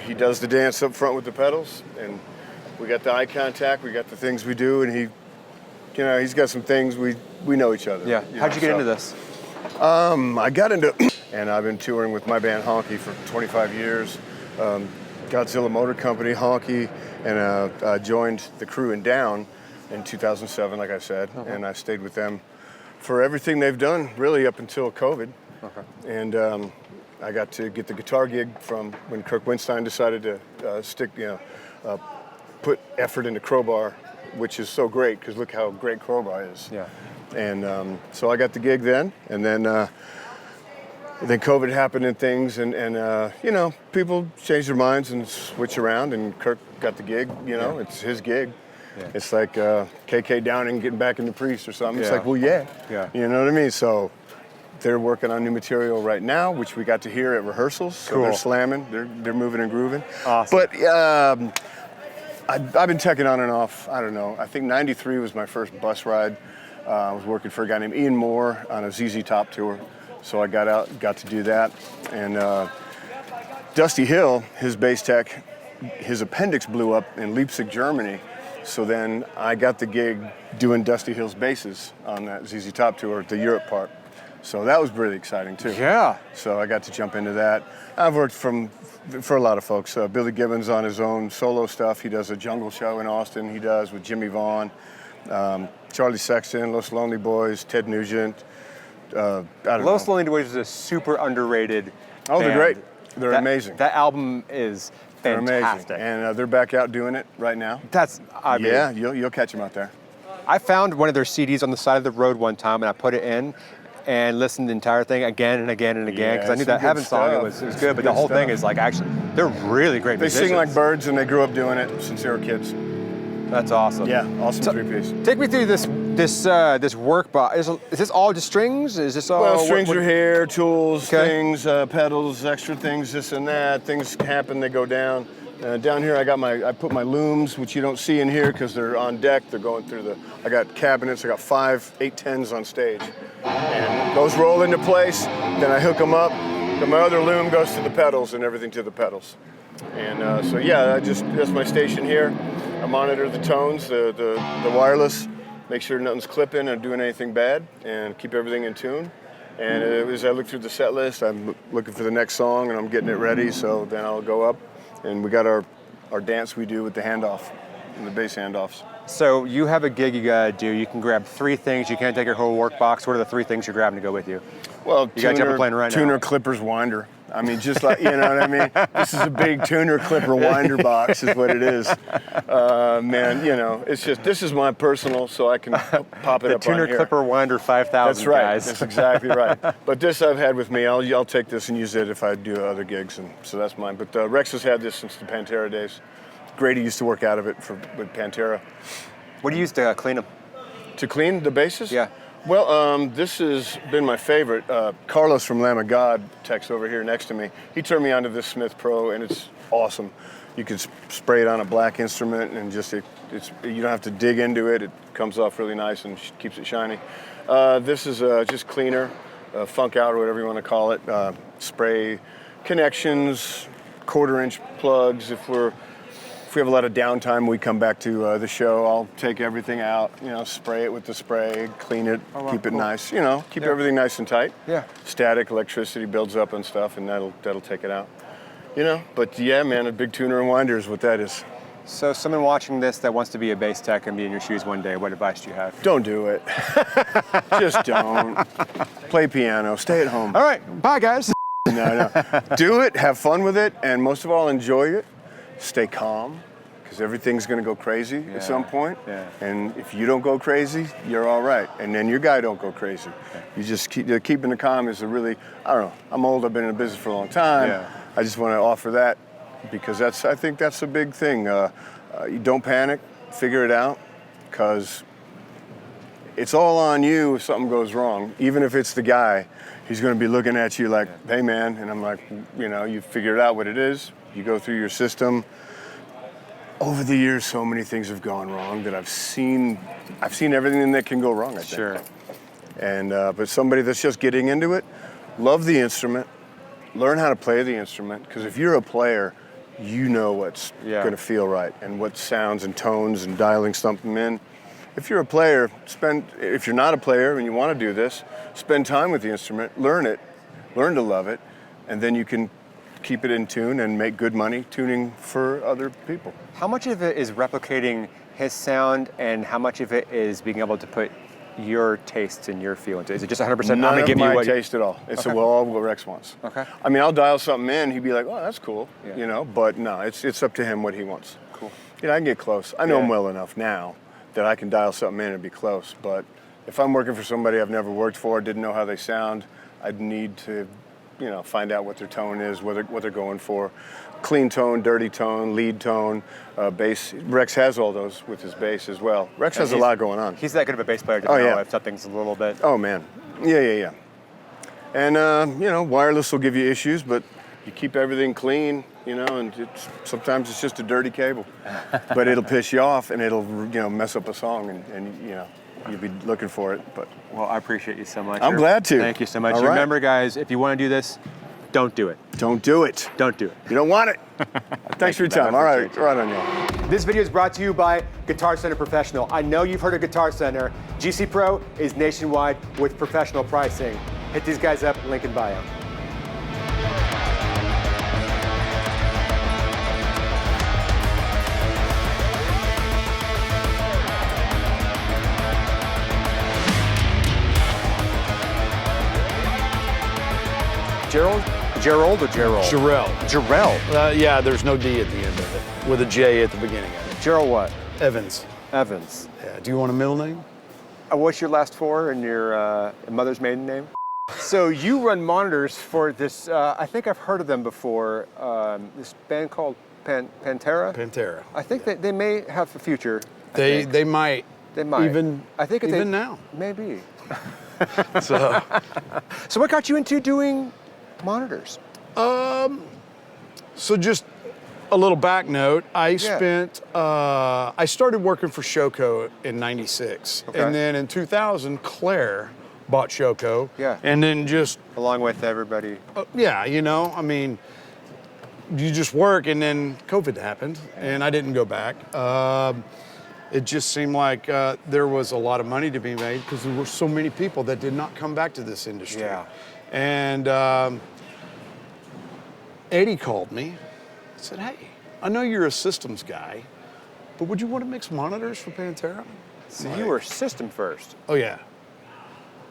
he does the dance up front with the pedals, and we got the eye contact, we got the things we do, and he's got some things we know each other. Yeah. How'd you get into this? I got into, and I've been touring with my band Honky for 25 years. Godzilla Motor Company, Honky, and I joined the crew in Down in 2007, like I said, and I stayed with them for everything they've done, really up until COVID. Okay. And I got to get the guitar gig from when Kirk Winstein decided to put effort into Crowbar, which is so great because look how great Crowbar is. Yeah. And so I got the gig then, and then COVID happened and things, and people change their minds and switch around, and Kirk got the gig. It's his gig. Yeah. It's like KK Downing getting back into Priest or something. It's like, well, yeah. You know what I mean? So they're working on new material right now, which we got to hear at rehearsals. So they're slamming, they're moving and grooving. Awesome. But I've been teching on and off. I don't know. I think '93 was my first bus ride. I was working for a guy named Ian Moore on a ZZ Top tour. So I got out, got to do that. And Dusty Hill, his bass tech, his appendix blew up in Leipzig, Germany. So then I got the gig doing Dusty Hill's basses on that ZZ Top tour, the Europe part. So that was really exciting too. Yeah. So I got to jump into that. I've worked for a lot of folks. Billy Gibbons on his own solo stuff. He does a jungle show in Austin. He does with Jimmy Vaughn, Charlie Sexton, Los Lonely Boys, Ted Nugent. I don't know. Los Lonely Boys is a super underrated Oh, they're band. great. They're amazing. That album is They're fantastic. amazing. And they're back out doing it right now. Yeah, you'll catch them out there. I found one of their CDs on the side of the road one time, and I put it in and listened to the entire thing again and again and again, because I knew that Heaven song, it was good, but the whole thing is like, actually, they're really great musicians. They sing like birds, and they grew up doing it since they were kids. That's awesome. Yeah, awesome three-piece. Take me through this workbox. Is this all just strings? Is this all? Well, strings are here, tools, Okay. things, pedals, extra things, this and that. Things happen, they go down. Down here, I put my looms, which you don't see in here because they're on deck. They're going through I got cabinets. I got 5 810s on stage, and those roll into place. Then I hook them up. Then my other loom goes to the pedals and everything to the pedals. And that's my station here. I monitor the tones, the wireless, make sure nothing's clipping or doing anything bad, and keep everything in tune. And as I look through the set list, I'm looking for the next song, and I'm getting it ready. So then I'll go up. And we got our dance we do with the handoff, and the bass handoffs. So you have a gig you gotta do. You can grab 3 things. You can't take your whole work box. What are the 3 things you're grabbing to go with you? Well, You got Jumper playing right now. tuner, clippers, winder. I mean, just like, you know what I mean? This is a big tuner, clipper, winder box is what it is. Man, it's just, this is my personal, so I can pop it The up Tuner on here. Clipper Winder 5000, That's right. guys. That's exactly right. But this I've had with me. I'll take this and use it if I do other gigs, and so that's mine. But Rex has had this since the Pantera days. Grady used to work out of it with Pantera. What do you use to clean them? To clean the basses? Yeah. Well, this has been my favorite. Carlos from Lamb of God techs over here next to me. He turned me onto this Smith Pro, and it's awesome. You can spray it on a black instrument, and just you don't have to dig into it. It comes off really nice and keeps it shiny. This is just cleaner, funk out or whatever you want to call it. Spray connections, 1/4-inch plugs. If we have a lot of downtime, we come back to the show. I'll take everything out, spray it with the spray, clean it, keep it nice, keep everything nice and tight. Yeah. Static electricity builds up and stuff, and that'll take it out. But yeah, man, a big tuner and winder is what that is. So someone watching this that wants to be a bass tech and be in your shoes one day, what advice do you have? Don't do it. Just don't. Play piano, stay at home. All right, bye guys. No. Do it, have fun with it, and most of all, enjoy it. Stay calm, because everything's going to go crazy at some point. Yeah. And if you don't go crazy, you're all right. And then your guy don't go crazy. You just keeping the calm is a really, I don't know, I'm old, I've been in the business for a long time. Yeah. I just want to offer that because I think that's a big thing. You don't panic, figure it out, because it's all on you if something goes wrong. Even if it's the guy, he's going to be looking at you like, hey man, and I'm like, you figured out what it is, you go through your system. Over the years, so many things have gone wrong that I've seen everything that can go wrong, I think. Sure. And but somebody that's just getting into it, love the instrument, learn how to play the instrument, because if you're a player, you know what's going to feel right and what sounds and tones and dialing something in. If you're a player, if you're not a player and you want to do this, spend time with the instrument, learn it, learn to love it, and then you can keep it in tune and make good money tuning for other people. How much of it is replicating his sound, and how much of it is being able to put your tastes and your feel into it? Is it just 100%? None I'm gonna of give my you what taste at all. It's Okay. all what Rex wants. Okay. I mean, I'll dial something in. He'd be like, "Oh, that's cool," Yeah. But no, it's up to him what he wants. Cool. I can get close. I know him Yeah. well enough now that I can dial something in and be close. But if I'm working for somebody I've never worked for, didn't know how they sound, I'd need to, find out what their tone is, what they're going for. Clean tone, dirty tone, lead tone, bass. Rex has all those with his bass as well. Rex has a lot going on. He's that good of a bass player to Oh, know yeah. if something's a little bit. Oh man, yeah. And wireless will give you issues, but you keep everything clean, and sometimes it's just a dirty cable, but it'll piss you off and it'll mess up a song, and you'll be looking for it. But Well, I appreciate you so much. I'm glad to. Thank you so much. All right. Remember, guys, if you want to do this, don't do it. don't do it. Don't do it. You don't want it. Thanks for your you, man. time. I All right, appreciate you. right on y'all. This video is brought to you by Guitar Center Professional. I know you've heard of Guitar Center. GC Pro is nationwide with professional pricing. Hit these guys up, link in bio. Gerald or Gerald? Jarrell. Jarrell. Yeah, there's no D at the end of it, with a J at the beginning of it. Gerald what? Evans. Evans. Yeah. Do you want a middle name? What's your last four and your mother's maiden name? So you run monitors for this, I think I've heard of them before, this band called Pantera? Pantera. I think that they may have a future. They might. They might. I think even now. Maybe. So. So what got you into doing monitors? So just a little back note. I started working for Shoko in '96, Okay. and then in 2000, Claire bought Shoko. Yeah. And then just Along with everybody. I mean, you just work, and then COVID happened, and I didn't go back. It just seemed like there was a lot of money to be made because there were so many people that did not come back to this industry. Yeah. And Eddie called me and said, "Hey, I know you're a systems guy, but would you want to mix monitors for Pantera?" So you were system first. Oh, yeah.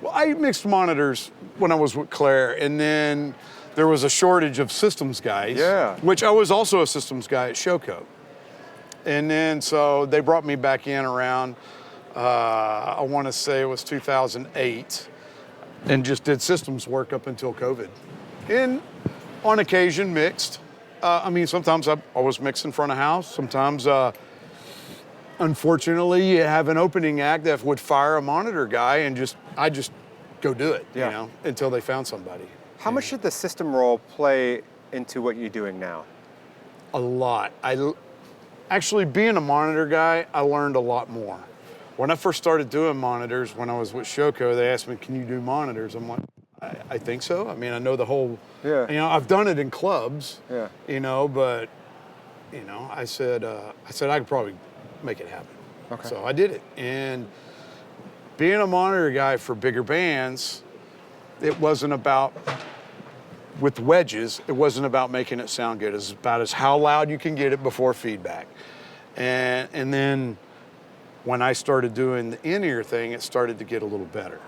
Well, I mixed monitors when I was with Claire, and then there was a shortage of systems guys. Yeah. Which I was also a systems guy at Shoko. And then so they brought me back in around, I want to say it was 2008, and just did systems work up until COVID. And on occasion mixed. Sometimes I was mixing in front of house. Sometimes, unfortunately, you have an opening act that would fire a monitor guy, and I just go do it, until they found somebody. How much did the system role play into what you're doing now? A lot. Actually, being a monitor guy, I learned a lot more. When I first started doing monitors, when I was with Shoko, they asked me, "Can you do monitors?" I'm like, I think so. I mean, I know the whole, I've done it in clubs, but, I said I could probably make it happen. Okay. So I did it. And being a monitor guy for bigger bands, it wasn't about, with wedges, it wasn't about making it sound good. It was about how loud you can get it before feedback. And then when I started doing the in-ear thing, it started to get a little better.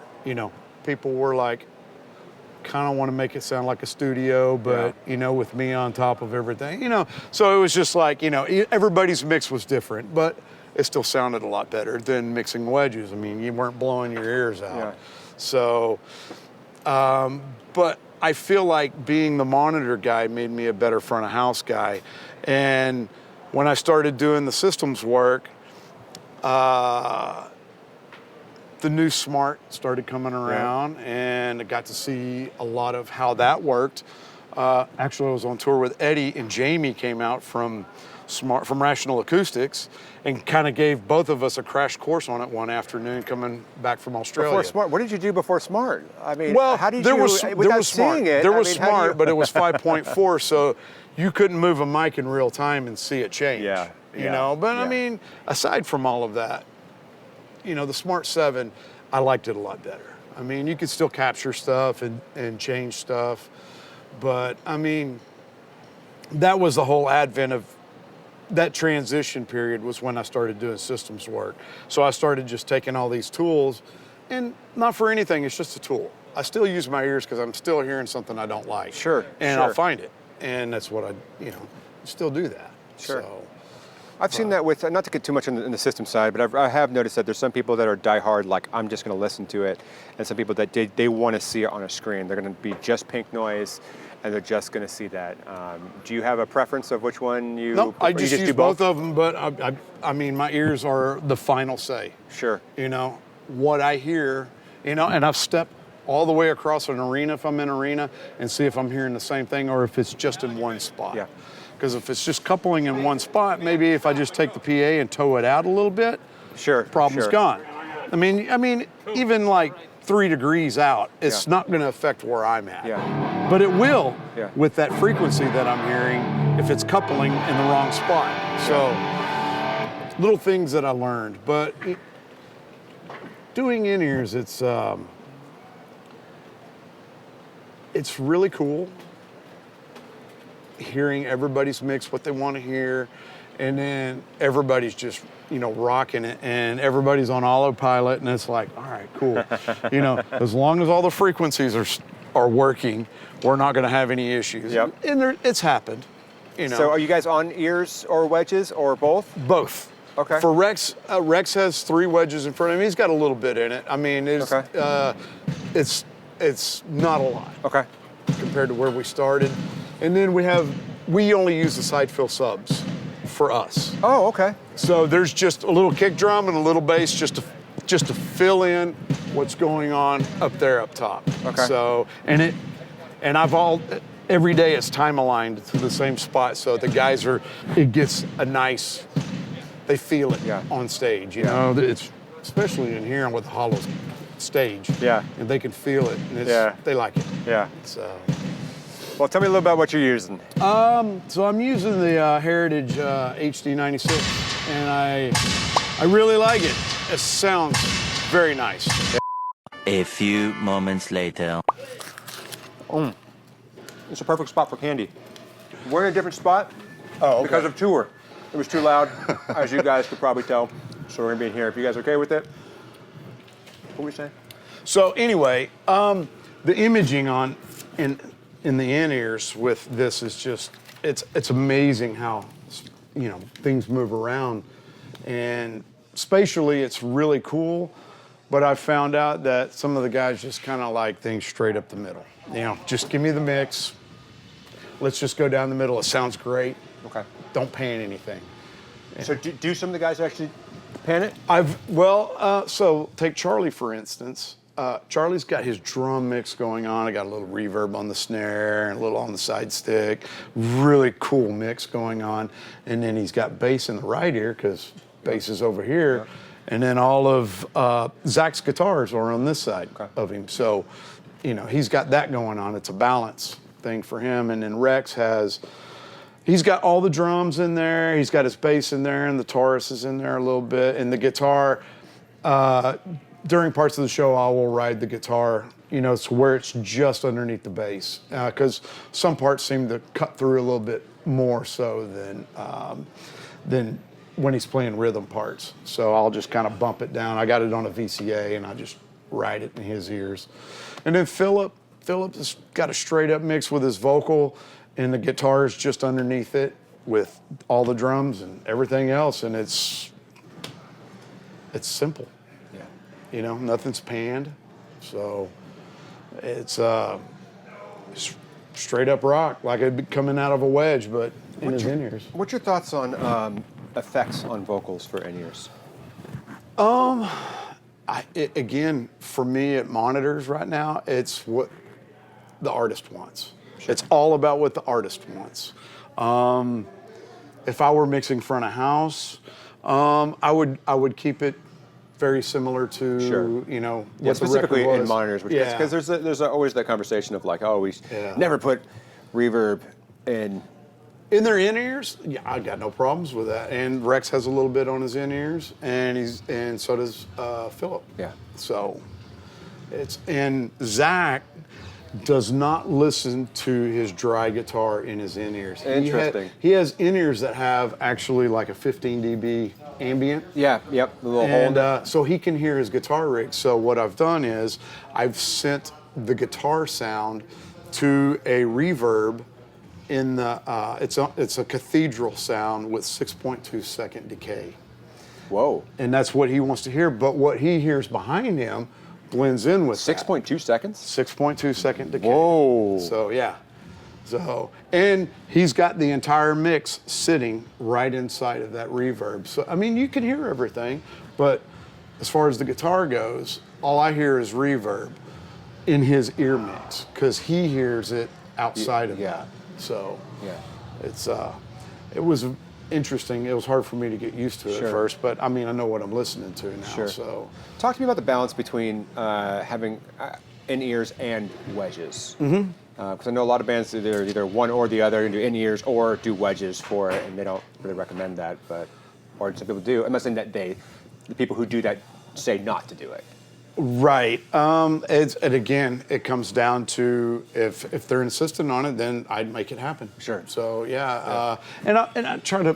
People were like, kind of want to make it sound like a studio, but you know, with me on top of everything, you know. So it was just like, you know, everybody's mix was different, but it still sounded a lot better than mixing wedges. I mean, you weren't blowing your ears out. Yeah. So, but I feel like being the monitor guy made me a better front of house guy. And when I started doing the systems work, the new Smart started coming around, and I got to see a lot of how that worked. Actually, I was on tour with Eddie, and Jamie came out from Rational Acoustics and kind of gave both of us a crash course on it one afternoon coming back from Australia. Before Smart, what did you do before Smart? I mean, Well, how did there you, was without Smart. seeing it, There I was mean, how do Smart, you- but it was 5.4, so you couldn't move a mic in real time and see it change. Yeah, You yeah, know, but I yeah. mean, aside from all of that, you know, the Smart 7, I liked it a lot better. I mean, you could still capture stuff and change stuff, but I mean, that was the whole advent of that transition period was when I started doing systems work. So I started just taking all these tools, and not for anything, it's just a tool. I still use my ears because I'm still hearing something I don't like. Sure, And sure. I'll find it. And that's what I, you know, still do that. Sure. So, I've seen that with, not to get too much in the system side, but I have noticed that there's some people that are diehard, like I'm just going to listen to it, and some people that they want to see it on a screen. They're going to be just pink noise, and they're just going to see that. Do you have a preference of which one you? no, I or you just use do both of them, but I mean, my ears are the final say. Sure. You know, what I hear, you know, and I've stepped all the way across an arena if I'm in arena and see if I'm hearing the same thing or if it's just in one spot. Yeah. Because if it's just coupling in one spot, maybe if I just take the PA and tow it out a little bit, Sure. problem's sure. gone. I mean, even like 3 degrees out, it's Yeah. not going to affect where I'm at. Yeah. But it will Yeah. with that frequency that I'm hearing if it's coupling in the wrong spot. So little things that I learned, but doing in-ears, it's really cool hearing everybody's mix, what they want to hear, and then everybody's just, you know, rocking it, and everybody's on autopilot, and it's like, all right, cool. You know, as long as all the frequencies are working, we're not going to have any issues. Yep. And it's happened, you know. So are you guys on ears or wedges or both? Both. Okay. For Rex, Rex has 3 wedges in front of him. He's got a little bit in it. I mean, it's not a lot. Okay. Compared to where we started. And then we only use the side fill subs for us. Oh, okay. So there's just a little kick drum and a little bass just to fill in what's going on up there up top. Okay. So every day it's time aligned to the same spot, so the guys it gets a nice, they feel it on stage, you know. It's especially in here with the hollow stage. Yeah. And they can feel it, and they like it. Yeah. So. Well, tell me a little about what you're using. So I'm using the Heritage HD96, and I really like it. It sounds very nice. A few moments later. It's a perfect spot for candy. We're in a different spot because of tour. It was too loud, as you guys could probably tell. So we're gonna be in here. If you guys are okay with it, what were we saying? So anyway, the imaging in the in-ears with this is just, it's amazing how, you know, things move around. And spatially, it's really cool, but I found out that some of the guys just kind of like things straight up the middle. You know, just give me the mix. Let's just go down the middle. It sounds great. Okay. Don't pan anything. So do some of the guys actually pan it? So take Charlie, for instance. Charlie's got his drum mix going on. I got a little reverb on the snare and a little on the side stick. Really cool mix going on. And then he's got bass in the right ear because bass is over here. Yeah. And then all of Zach's guitars are on this side of him. So, you know, he's got that going on. It's a balance thing for him. And then Rex he's got all the drums in there. He's got his bass in there, and the Taurus is in there a little bit. And the guitar, during parts of the show, I will ride the guitar, you know, to where it's just underneath the bass. Because some parts seem to cut through a little bit more so than when he's playing rhythm parts. So I'll just kind of bump it down. I got it on a VCA, and I just ride it in his ears. And then Philip Philip has got a straight up mix with his vocal, and the guitar is just underneath it with all the drums and everything else, and it's simple. Yeah. You know, nothing's panned, so it's straight up rock, like it'd be coming out of a wedge, but in his in-ears. What's your thoughts on effects on vocals for in-ears? Again, for me, it monitors right now. It's what the artist wants. Sure. It's all about what the artist wants. If I were mixing front of house, I would keep it very similar to, Sure. you know, Yeah, what the specifically record was. in monitors, because there's always that conversation of like, oh, we Yeah. never put reverb in. In their in-ears, yeah, I got no problems with that. And Rex has a little bit on his in-ears, and so does Philip. Yeah. So and Zach does not listen to his dry guitar in his in-ears. Interesting. He has in-ears that have actually like a 15 dB ambient. Yeah, yep, the little hole. And so he can hear his guitar rig. So what I've done is I've sent the guitar sound to a reverb in the, it's a cathedral sound with 6.2 second decay. Whoa. And that's what he wants to hear, but what he hears behind him blends in with 6.2 seconds? 6.2 second decay. Whoa. So yeah. So, and he's got the entire mix sitting right inside of that reverb. So, I mean, you can hear everything, but as far as the guitar goes, all I hear is reverb in his ear mix, because he hears it outside of that. So, yeah, it was interesting. It was hard for me to get used to it Sure. at first, but I mean, I know what I'm listening to now. Sure. So, talk to me about the balance between having in-ears and wedges. Mm-hmm. Because I know a lot of bands do either one or the other, do in-ears or do wedges for it, and they don't really recommend that, or some people do. I'm not saying that the people who do that say not to do it. right. And again, it comes down to if they're insistent on it, then I'd make it happen. Sure. So yeah. And I try to.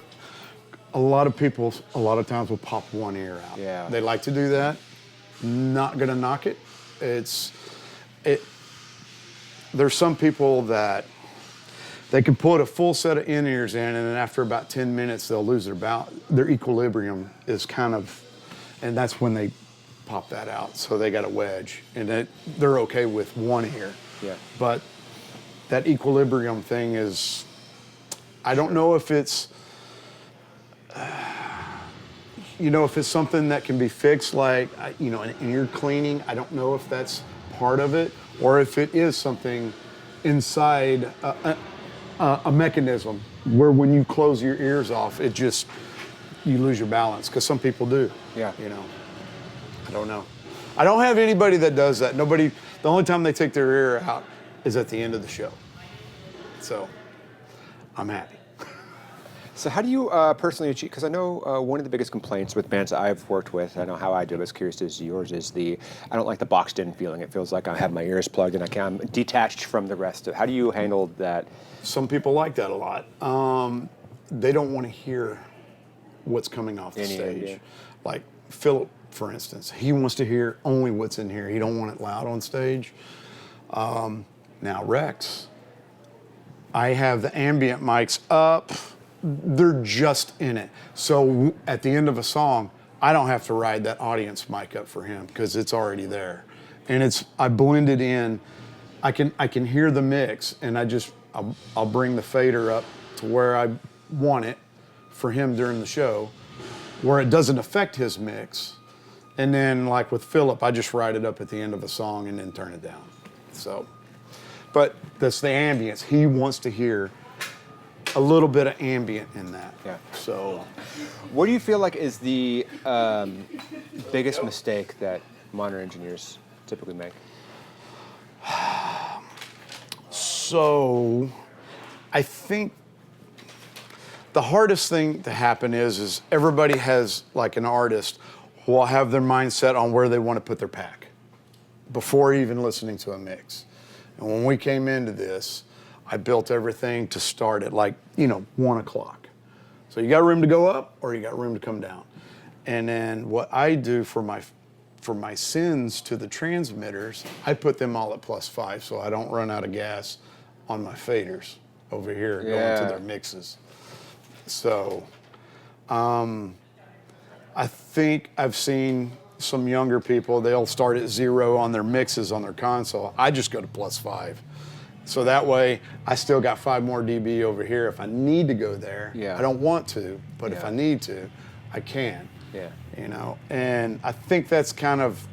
A lot of people, a lot of times will pop one ear out. Yeah. They like to do that. Not gonna knock it. There's some people that they can put a full set of in-ears in, and then after about 10 minutes, they'll lose their equilibrium is kind of, and that's when they pop that out. So they got a wedge, and they're okay with one ear. Yeah. But that equilibrium thing is, I don't know if it's, if it's something that can be fixed, like, an ear cleaning. I don't know if that's part of it, or if it is something inside a mechanism where when you close your ears off, you lose your balance, because some people do. Yeah. I don't know. I don't have anybody that does that. Nobody, the only time they take their ear out is at the end of the show. So I'm happy. So how do you personally achieve, because I know one of the biggest complaints with bands that I've worked with, I know how I do it, but I was curious as yours, is I don't like the boxed in feeling. It feels like I have my ears plugged and I'm detached from the rest of it. How do you handle that? Some people like that a lot. They don't want to hear what's coming off the stage. Yeah. Like Philip, for instance, he wants to hear only what's in here. He don't want it loud on stage. Now Rex, I have the ambient mics up. They're just in it. So at the end of a song, I don't have to ride that audience mic up for him, because it's already there. And I blend it in. I can hear the mix, and I'll bring the fader up to where I want it for him during the show, where it doesn't affect his mix. And then, like with Philip, I just ride it up at the end of a song and then turn it down. So, but that's the ambience. He wants to hear a little bit of ambient in that. Yeah. So, What do you feel like is the biggest mistake that monitor engineers typically make? So I think the hardest thing to happen is everybody has, like an artist, will have their mindset on where they want to put their pack before even listening to a mix. And when we came into this, I built everything to start at 1 o'clock. So you got room to go up or you got room to come down. And then what I do for my for my sends to the transmitters, I put them all at +5 so I don't run out of gas on my faders over here going to their mixes. So I think I've seen some younger people, they'll start at 0 on their mixes on their console. I just go to +5. So that way I still got 5 more dB over here if I need to go there. Yeah. I don't want to, but if I need to, I can. Yeah. You know, and I think that's kind of,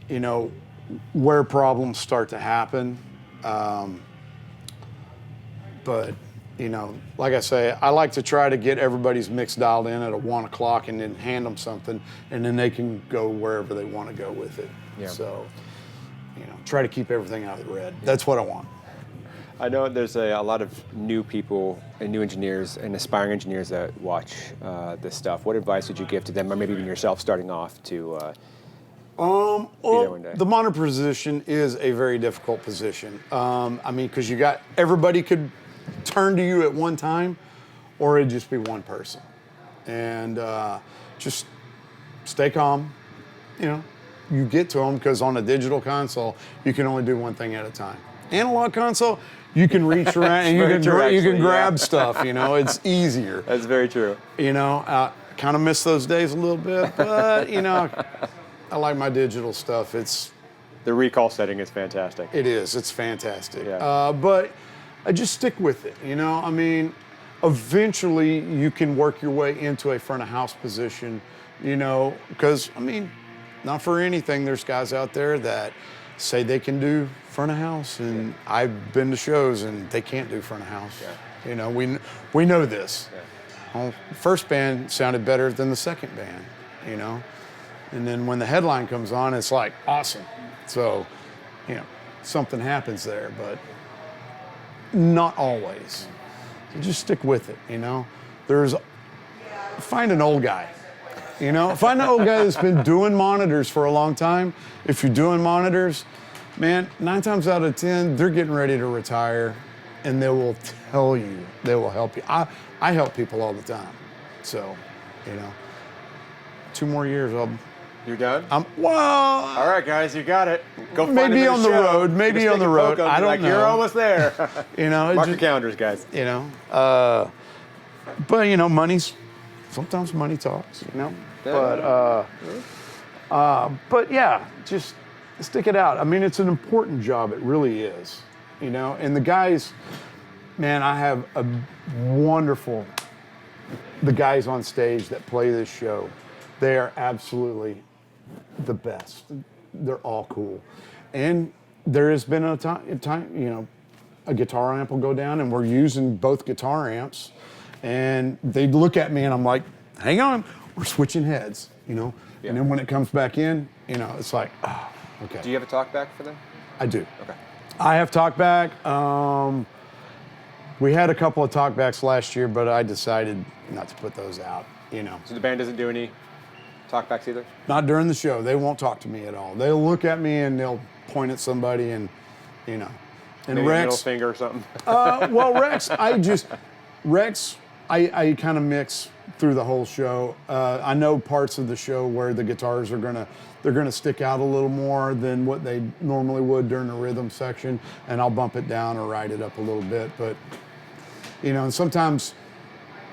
you know, where problems start to happen. But, you know, like I say, I like to try to get everybody's mix dialed in at 1 o'clock and then hand them something, and then they can go wherever they want to go with it. Yeah. So, you know, try to keep everything out of the red. That's what I want. I know there's a lot of new people and new engineers and aspiring engineers that watch this stuff. What advice would you give to them, or maybe even yourself starting off to be there one day? The monitor position is a very difficult position. I mean, because you got, everybody could turn to you at one time, or it'd just be one person. And just stay calm, you know. You get to them, because on a digital console, you can only do one thing at a time. Analog console, you can reach around and you can grab stuff, you know, it's easier. That's very true. You know, kind of miss those days a little bit, but, you know, I like my digital stuff. The recall setting is fantastic. It is, it's fantastic. Yeah. But I just stick with it, you know? I mean, eventually you can work your way into a front of house position, you know, because, I mean, not for anything, there's guys out there that say they can do front of house, and I've been to shows and they can't do front of house. Yeah. You know, we know this. Yeah. Well, the first band sounded better than the second band, you know? And then when the headline comes on, it's like, awesome. So, you know, something happens there, but not always. So just stick with it, you know? Find an old guy. You know, find an old guy that's been doing monitors for a long time. If you're doing monitors, man, 9 times out of 10, they're getting ready to retire, and they will tell you, they will help you. I help people all the time. So, you know, 2 more years, You're done? Well, all right, guys, you got it. Go find maybe another on the show. road, maybe on the road. I don't know. You're almost there. You know, Mark your calendars, guys. You know, but you know, sometimes money talks, you know. But yeah, just stick it out. I mean, it's an important job. It really is, you know. And the guys, man, I have the guys on stage that play this show, they are absolutely the best. They're all cool. And there has been a time, you know, a guitar amp will go down, and we're using both guitar amps, and they look at me and I'm like, hang on, we're switching heads, you know? Yeah. And then when it comes back in, you know, it's like, oh, okay. Do you have a talk back for them? I do. Okay. I have talkback. We had a couple of talkbacks last year, but I decided not to put those out, you know. So the band doesn't do any talkbacks either? Not during the show. They won't talk to me at all. They'll look at me and they'll point at somebody and, you know. And maybe Rex, a middle finger or something? Well, Rex, I kind of mix through the whole show. I know parts of the show where the guitars they're gonna stick out a little more than what they normally would during the rhythm section, and I'll bump it down or ride it up a little bit. But, you know, and sometimes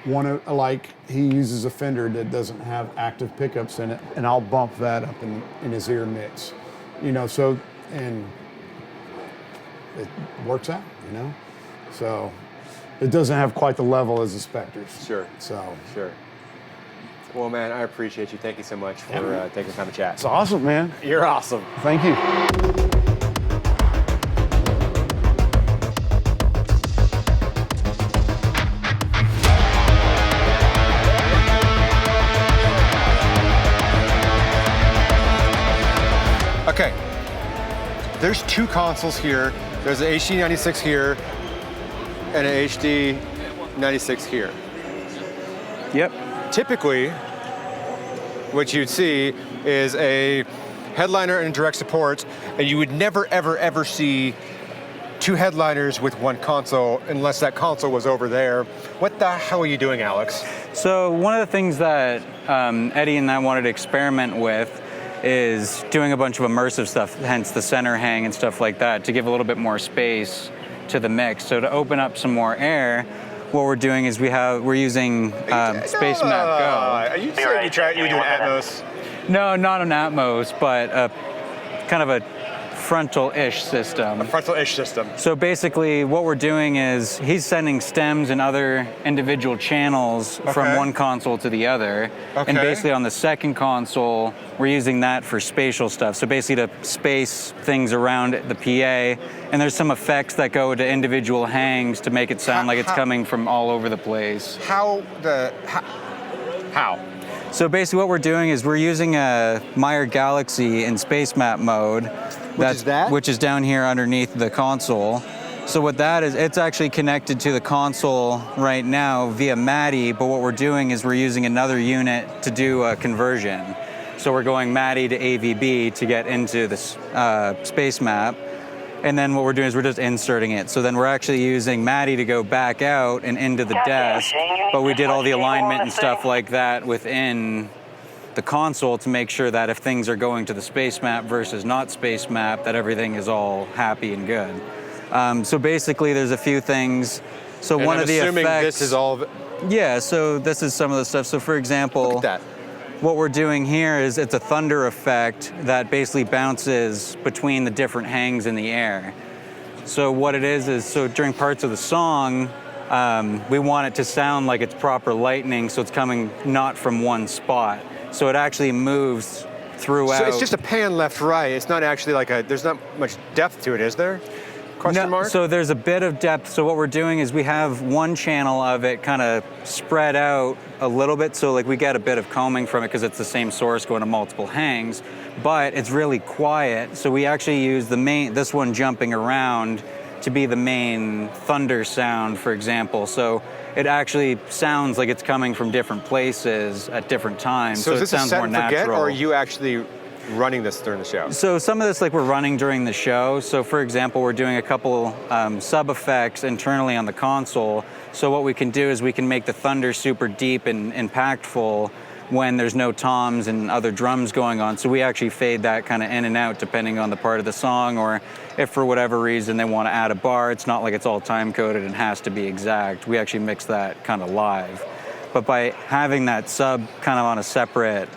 he uses a Fender that doesn't have active pickups in it, and I'll bump that up in his ear mix, you know, so, and it works out, you know? So it doesn't have quite the level as the Spectres. Sure. So. Sure. Well, man, I appreciate you. Thank you so much for taking the time to chat. It's awesome, man. You're awesome. Thank you. Okay. There's 2 consoles here. There's an HD 96 here and an HD 96 here. Yep. Typically, what you'd see is a headliner and direct support, and you would never, ever, ever see 2 headliners with 1 console unless that console was over there. What the hell are you doing, Alex? So one of the things that Eddie and I wanted to experiment with is doing a bunch of immersive stuff, hence the center hang and stuff like that, to give a little bit more space to the mix. So to open up some more air, what we're doing is we're using Space Map Go. Are you saying you're doing Atmos? No, not an Atmos, but kind of a frontal-ish system. A frontal-ish system. So basically what we're doing is he's sending stems and other individual channels from one console to the other. Okay. And basically on the second console, we're using that for spatial stuff. So basically to space things around the PA. And there's some effects that go to individual hangs to make it sound like it's coming from all over the place. How? So basically what we're doing is we're using a Meyer Galaxy in space map mode. Which is down here underneath the console. So what that is, it's actually connected to the console right now via MADI, but what we're doing is we're using another unit to do a conversion. So we're going MADI to AVB to get into this space map. And then what we're doing is we're just inserting it. So then we're actually using MADI to go back out and into the desk, but we did all the alignment and stuff like that within the console to make sure that if things are going to the space map versus not space map, that everything is all happy and good. So basically there's a few things. So and one I'm of the assuming effects. This is all of it. Yeah, so this is some of the stuff. So for example, Look at that. what we're doing here is it's a thunder effect that basically bounces between the different hangs in the air. So what it is so during parts of the song, we want it to sound like it's proper lightning, so it's coming not from one spot. So it actually moves throughout. So it's just a pan left-right. It's not actually like there's not much depth to it, is there? Question mark? So there's a bit of depth. So what we're doing is we have one channel of it kind of spread out a little bit. So like we get a bit of combing from it because it's the same source going to multiple hangs, but it's really quiet. So we actually use this one jumping around to be the main thunder sound, for example. So it actually sounds like it's coming from different places at different times. So is it this sounds a set more and forget, natural. or are you actually running this during the show? So some of this we're running during the show. So for example, we're doing a couple sub effects internally on the console. So what we can do is we can make the thunder super deep and impactful when there's no toms and other drums going on. So we actually fade that kind of in and out depending on the part of the song, or if for whatever reason they want to add a bar, it's not like it's all time coded and has to be exact. We actually mix that kind of live. But by having that sub kind of on a separate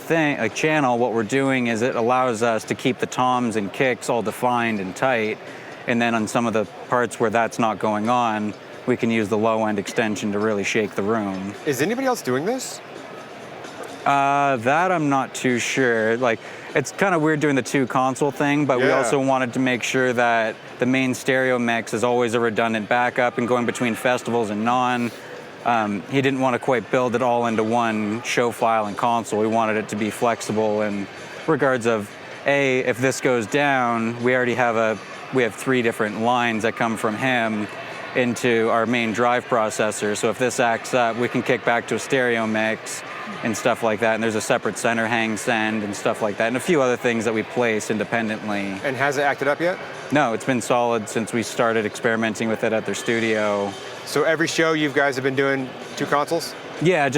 channel, what we're doing is it allows us to keep the toms and kicks all defined and tight. And then on some of the parts where that's not going on, we can use the low end extension to really shake the room. Is anybody else doing this? That I'm not too sure. Like, it's kind of weird doing the two console thing, but we also wanted to make sure that the main stereo mix is always a redundant backup and going between festivals and non. He didn't want to quite build it all into one show file and console. We wanted it to be flexible in regards of, if this goes down, we have 3 different lines that come from him into our main drive processor. So if this acts up, we can kick back to a stereo mix and stuff like that. And there's a separate center hang send and stuff like that, and a few other things that we place independently. And has it acted up yet? No, it's been solid since we started experimenting with it at their studio. So every show you guys have been doing 2 consoles? Yeah,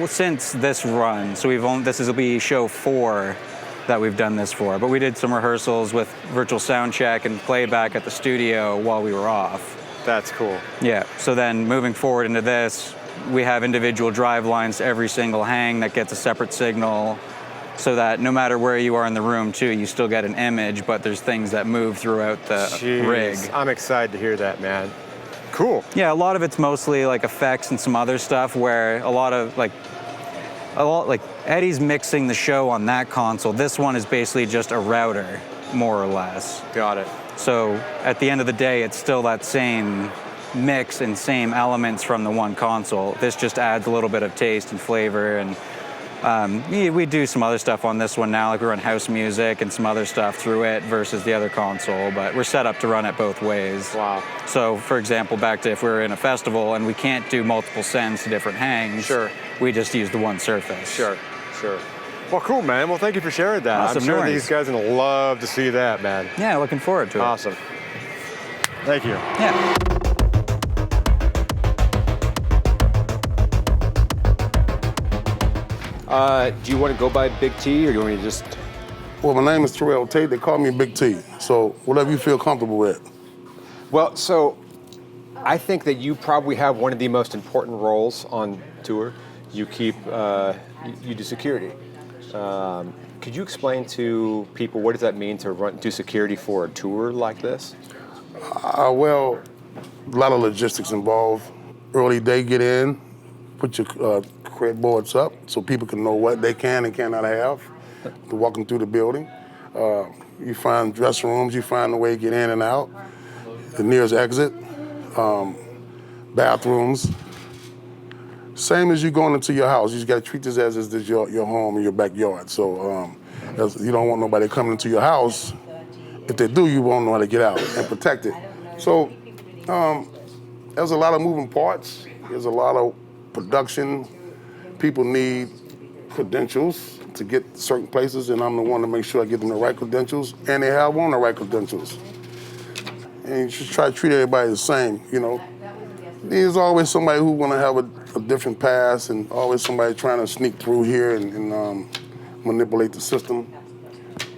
since this run. So this will be show 4 that we've done this for. But we did some rehearsals with virtual sound check and playback at the studio while we were off. That's cool. Yeah, so then moving forward into this, we have individual drive lines to every single hang that gets a separate signal, so that no matter where you are in the room too, you still get an image, but there's things that move throughout the rig. I'm excited to hear that, man. Cool. Yeah, a lot of it's mostly like effects and some other stuff where a lot like Eddie's mixing the show on that console. This one is basically just a router, more or less. Got it. So at the end of the day, it's still that same mix and same elements from the one console. This just adds a little bit of taste and flavor, and we do some other stuff on this one now, like we run house music and some other stuff through it versus the other console, but we're set up to run it both ways. Wow. So for example, back to if we're in a festival and we can't do multiple sends to different hangs, we just use the one surface. Sure. Well, cool, man. Well, thank you for sharing that. Awesome. I'm sure No worries. these guys are gonna love to see that, man. Yeah, looking forward to it. Awesome. Thank you. Yeah. Do you want to go by Big T, or you want me to just Well, my name is Terrell Tate. They call me Big T. So whatever you feel comfortable with. Well, so I think that you probably have one of the most important roles on tour. You you do security. Could you explain to people what does that mean to do security for a tour like this? Well, a lot of logistics involved. Early day, get in, put your crate boards up so people can know what they can and cannot have to walk them through the building. You find dressing rooms, you find a way to get in and out. The nearest exit, bathrooms. Same as you going into your house. You just got to treat this as is your home and your backyard. So you don't want nobody coming into your house. If they do, you won't know how to get out and protect it. So there's a lot of moving parts. There's a lot of production. People need credentials to get certain places, and I'm the one to make sure I get them the right credentials, and they have on the right credentials. And you should try to treat everybody the same, you know. There's always somebody who want to have a different pass, and always somebody trying to sneak through here and manipulate the system.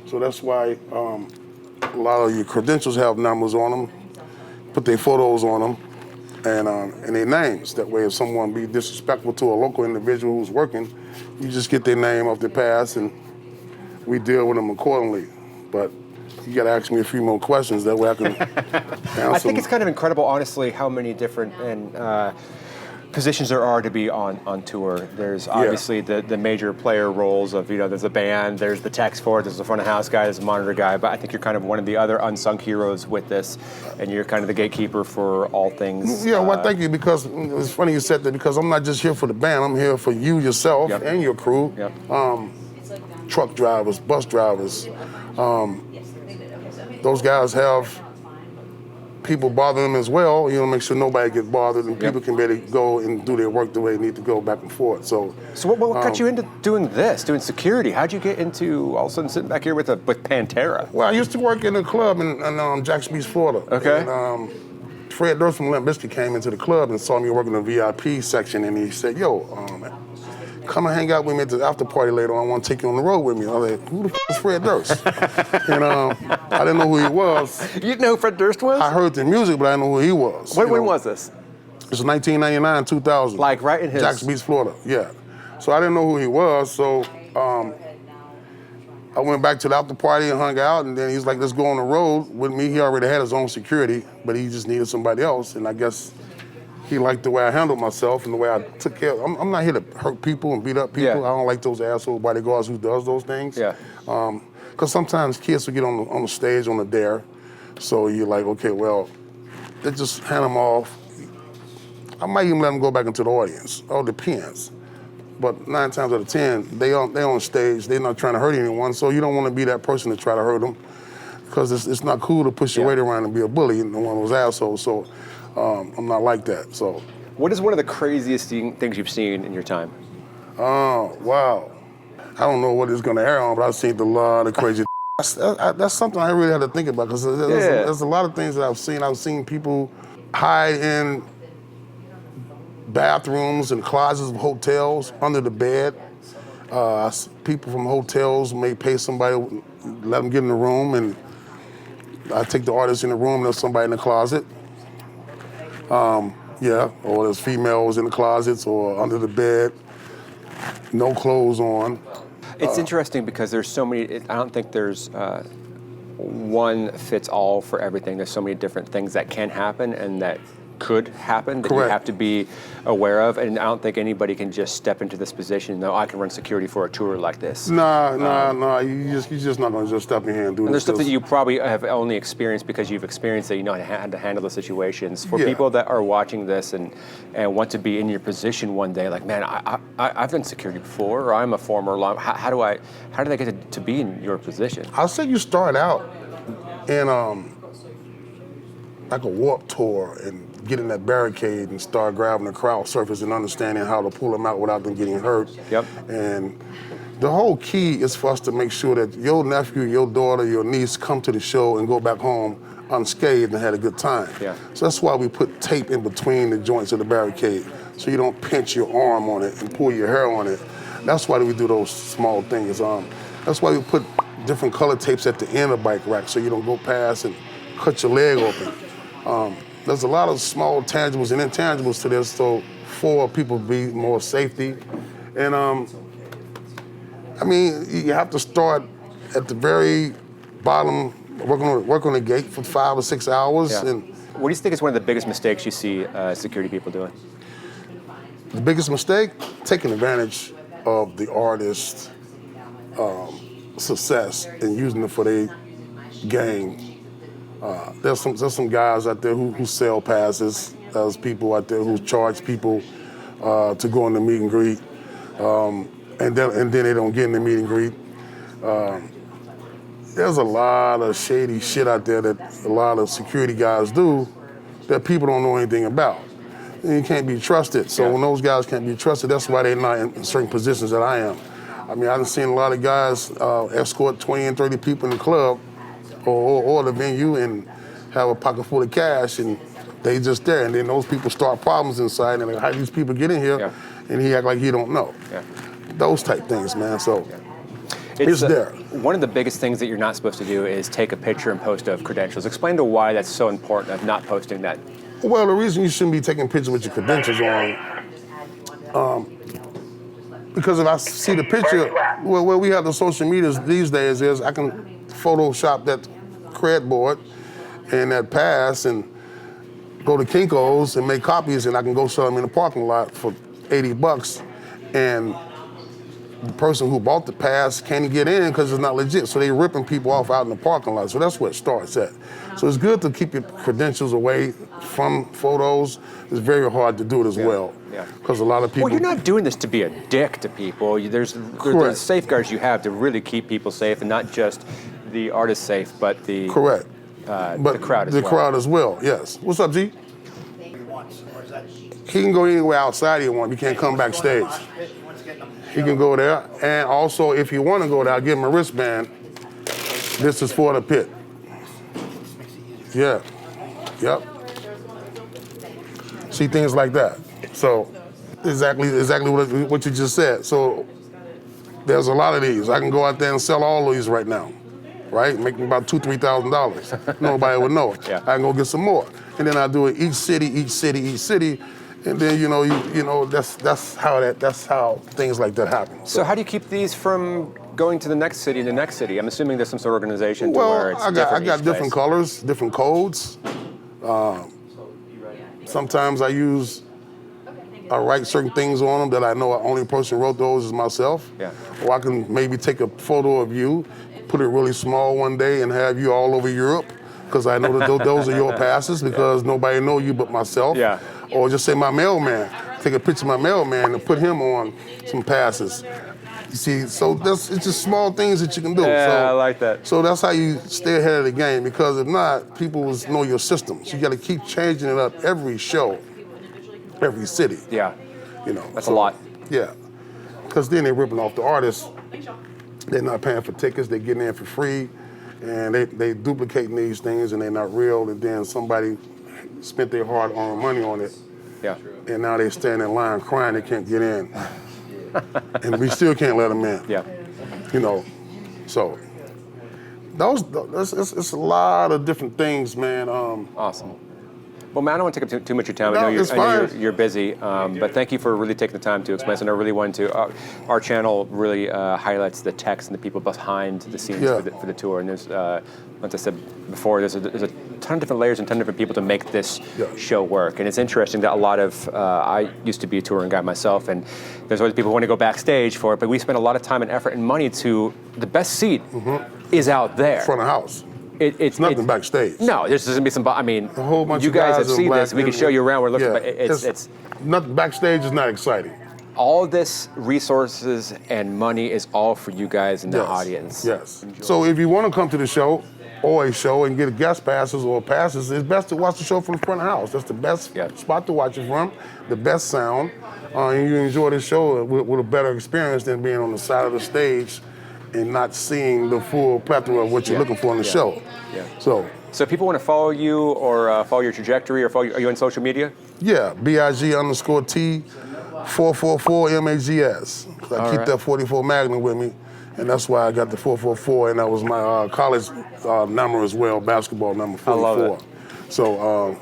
So that's why a lot of your credentials have numbers on them, put their photos on them, and their names. That way if someone be disrespectful to a local individual who's working, you just get their name off their pass and we deal with them accordingly. But you gotta ask me a few more questions, that way I can answer I think it's kind of incredible, honestly, how many different positions there are to be on tour. There's obviously the major player roles of, you know, there's a band, there's the tech for it, there's the front of house guy, there's the monitor guy, but I think you're kind of one of the other unsung heroes with this, and you're kind of the gatekeeper for all things. Yeah, well, thank you, because it's funny you said that, because I'm not just here for the band, I'm here for you, yourself, and your crew. Truck drivers, bus drivers. Those guys have people bother them as well, you know, make sure nobody gets bothered and people can better go and do their work the way they need to go back and forth. So what got you into doing this, doing security? How'd you get into all of a sudden sitting back here with Pantera? Well, I used to work in a club in Jackson Beach, Florida. Okay. And, Fred Durst from Limp Bizkit came into the club and saw me working in the VIP section, and he said, yo, come and hang out with me at the after party later on. I want to take you on the road with me. I was like, who the is Fred Durst? And I didn't know who he was. You didn't know who Fred Durst was? I heard the music, but I didn't know who he was. When was this? It was 1999, 2000. Like right in his... Jackson Beach, Florida, yeah. So I didn't know who he was, so I went back to the after party and hung out, and then he's like, let's go on the road with me. He already had his own security, but he just needed somebody else, and I guess he liked the way I handled myself and the way I took care. I'm not here to hurt people and beat up people. I don't like those asshole bodyguards who does those things. Because sometimes kids will get on the stage on the dare, so you're like, okay, well, they just hand them off. I might even let them go back into the audience. All depends. But 9 times out of 10, they on stage. They're not trying to hurt anyone, so you don't want to be that person to try to hurt them, because it's not cool to push your weight around and be a bully and one of those assholes. So. I'm not like that, so. What is one of the craziest things you've seen in your time? Oh, wow. I don't know what it's gonna air on, but I've seen a lot of crazy That's something I really had to think about, because there's a lot of things that I've seen. I've seen people hide in bathrooms and closets of hotels, under the bed. People from hotels may pay somebody, let them get in the room, and I take the artist in the room, there's somebody in the closet. Or there's females in the closets or under the bed, no clothes on. It's interesting because there's so many, I don't think there's one fits all for everything. There's so many different things that can happen and that could happen that you have to be aware of, and I don't think anybody can just step into this position and know, I can run security for a tour like this. Nah, you're just not gonna just step in here and do this. And there's stuff that you probably have only experienced because you've experienced that, you know how to handle the situations. For people that are watching this and want to be in your position one day, like, man, I've done security before, or I'm a former law, how do they get to be in your position? I'll say you start out in like a Warped Tour and get in that barricade and start grabbing the crowd surface and understanding how to pull them out without them getting hurt. And the whole key is for us to make sure that your nephew, your daughter, your niece come to the show and go back home unscathed and had a good time. So that's why we put tape in between the joints of the barricade, so you don't pinch your arm on it and pull your hair on it. That's why we do those small things. That's why we put different color tapes at the end of bike rack so you don't go past and cut your leg open. There's a lot of small tangibles and intangibles to this, so for people to be more safety. And I mean, you have to start at the very bottom, work on the gate for 5 or 6 hours. Yeah. And What do you think is one of the biggest mistakes you see security people doing? the biggest mistake, taking advantage of the artist's success and using it for their gain. There's some guys out there who sell passes. There's people out there who charge people to go in the meet and greet, and then they don't get in the meet and greet. There's a lot of shady shit out there that a lot of security guys do that people don't know anything about. And you can't be trusted. So when those guys can't be trusted, that's why they're not in certain positions that I am. I mean, I've seen a lot of guys escort 20 and 30 people in the club or the venue and have a pocket full of cash, and they just there. And then those people start problems inside, and like, how do these people get in here? Yeah. And he act like he don't know. Yeah. Those type things, man. So it's there. One of the biggest things that you're not supposed to do is take a picture and post of credentials. Explain to why that's so important of not posting that. Well, the reason you shouldn't be taking pictures with your credentials on, because if I see the picture, well, where we have the social medias these days is I can Photoshop that cred board and that pass and go to Kinko's and make copies, and I can go sell them in the parking lot for $80, and the person who bought the pass can't get in because it's not legit. So they're ripping people off out in the parking lot. So that's where it starts at. So it's good to keep your credentials away from photos. It's very hard to do it as well. Yeah. Because a lot of people. Well, you're not doing this to be a dick to people. There's safeguards you have to really keep people safe, and not just the artist safe, but the Correct. But But the crowd as the well. crowd as well, yes. What's up, G? He can go anywhere outside he wants. He can't come backstage. He can go there. And also, if you want to go there, I'll give him a wristband. This is for the pit. Yeah. Yep. See, things like that. So, exactly what you just said. So, there's a lot of these. I can go out there and sell all of these right now, right? Make me about $2,000, $3,000. Nobody would know it. Yeah. I can go get some more. And then I do it each city. And then you know that's how things like that happen. So how do you keep these from going to the next city and the next city? I'm assuming there's some sort of organization to where Well, it's I different got each different place. colors, different codes. Sometimes I write certain things on them that I know the only person who wrote those is myself. Yeah. Or I can maybe take a photo of you, put it really small one day, and have you all over Europe, because I know that those are your passes, because nobody know you but myself. Yeah. Or just say my mailman. Take a picture of my mailman and put him on some passes. You see, so it's just small things that you can do. Yeah, So, I like that. So that's how you stay ahead of the game, because if not, people will know your systems. You got to keep changing it up every show, every city. Yeah. You know, That's a lot. Yeah, because then they're ripping off the artists. They're not paying for tickets. They're getting in for free, and they duplicating these things, and they're not real. And then somebody spent their hard-earned money on it, Yeah. and now they stand in line crying they can't get in, and we still can't let them in. Yeah. You know, so it's a lot of different things, man. Awesome. Well, man, I don't want to take up too much of your time. No, I know it's fine. you're busy, but thank you for really taking the time to explain. And I really wanted to. Our channel really highlights the techs and the people behind the scenes Yeah. for the tour. And there's, like I said before, there's a ton of different layers and ton of different people to make this show work. And it's interesting that a lot of I used to be a touring guy myself, and there's always people who want to go backstage for it. But we spend a lot of time and effort and money to the best seat is out there. Front of house. It's Nothing backstage. No, there's gonna be some. I mean, A whole bunch you of guys have are seen black this. We can and- show you around. We're looking, Yeah. but it's nothing backstage is not exciting. all this resources and money is all for you guys and the audience. Yes. So if you want to come to the show or a show and get guest passes or passes, it's best to watch the show from the front of the house. That's the best spot to watch it from, the best sound, and you enjoy the show with a better experience than being on the side of the stage and not seeing the full plethora of what you're looking for in the show. Yeah. So if people want to follow you or follow your trajectory or follow you, are you on social media? yeah, BIG_T 444 MAGS. I keep that 44 Magnum with me, and that's why I got the 444, and that was my college number as well, basketball number 44. I love it. So,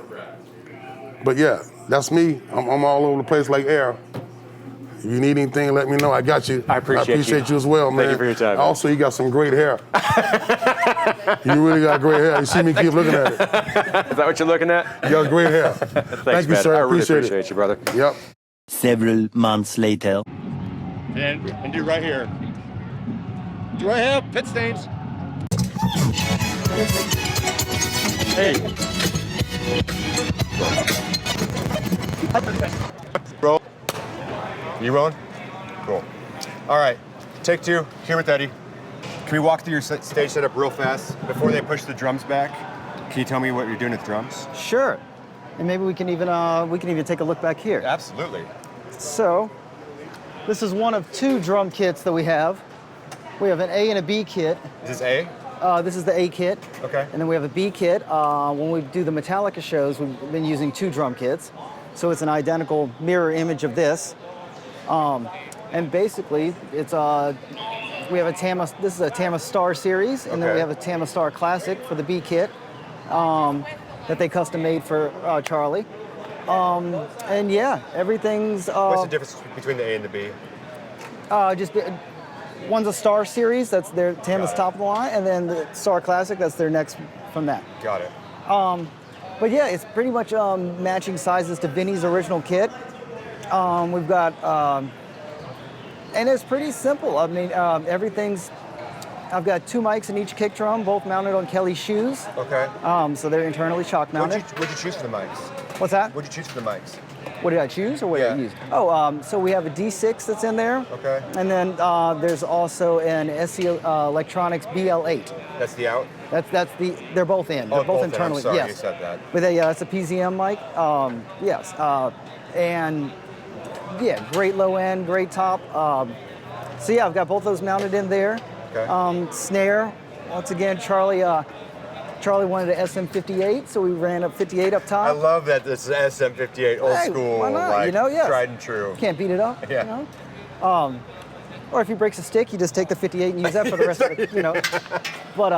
but yeah, that's me. I'm all over the place like air. If you need anything, let me know. I got you. I appreciate you as well, man. Thank you for your time. Also, you got some great hair. You really got great hair. You see me keep looking at it. Is that what you're looking at? You got great hair. Thanks, you, man. sir. I really Appreciate appreciate you, brother. Yep. Several months later. And do right here. Do right here, pit stains. Hey. Roll. You rolling? Cool. All right, take two, here with Eddie. Can we walk through your stage setup real fast before they push the drums back? Can you tell me what you're doing with drums? Sure. And maybe we can even take a look back here. Absolutely. So, this is one of two drum kits that we have. We have an A and a B kit. Is this A? This is the A kit. Okay. And then we have a B kit. When we do the Metallica shows, we've been using two drum kits. So it's an identical mirror image of this. And basically, it's we have a Tama. This is a Tama Star series, and then we have a Tama Star Classic for the B kit that they custom made for Charlie. And yeah, everything's. What's the difference between the A and the B? One's a Star series, that's their Tama's top of the line, and then the Star Classic, that's their next from that. Got it. But yeah, it's pretty much matching sizes to Vinny's original kit. We've got, and it's pretty simple. I mean, I've got two mics in each kick drum, both mounted on Kelly's shoes. Okay. So they're internally shock mounted. What'd you choose for the mics? What's that? What'd you choose for the mics? What did I choose or what did I use? Oh, so we have a D6 that's in there. Okay. And then there's also an SC Electronics BL8. That's the out? They're both in. They're both internally. I'm sorry, yes. you said that. But that's a PZM mic. Yes. And yeah, great low end, great top. So yeah, I've got both those mounted in there. Okay. Snare, once again, Charlie wanted an SM58, so we ran up 58 up top. I love that this is SM58, old school, why not? like Yes. tried and true. Can't beat it up. Yeah. Or if he breaks a stick, you just take the 58 and use that for the rest of the, But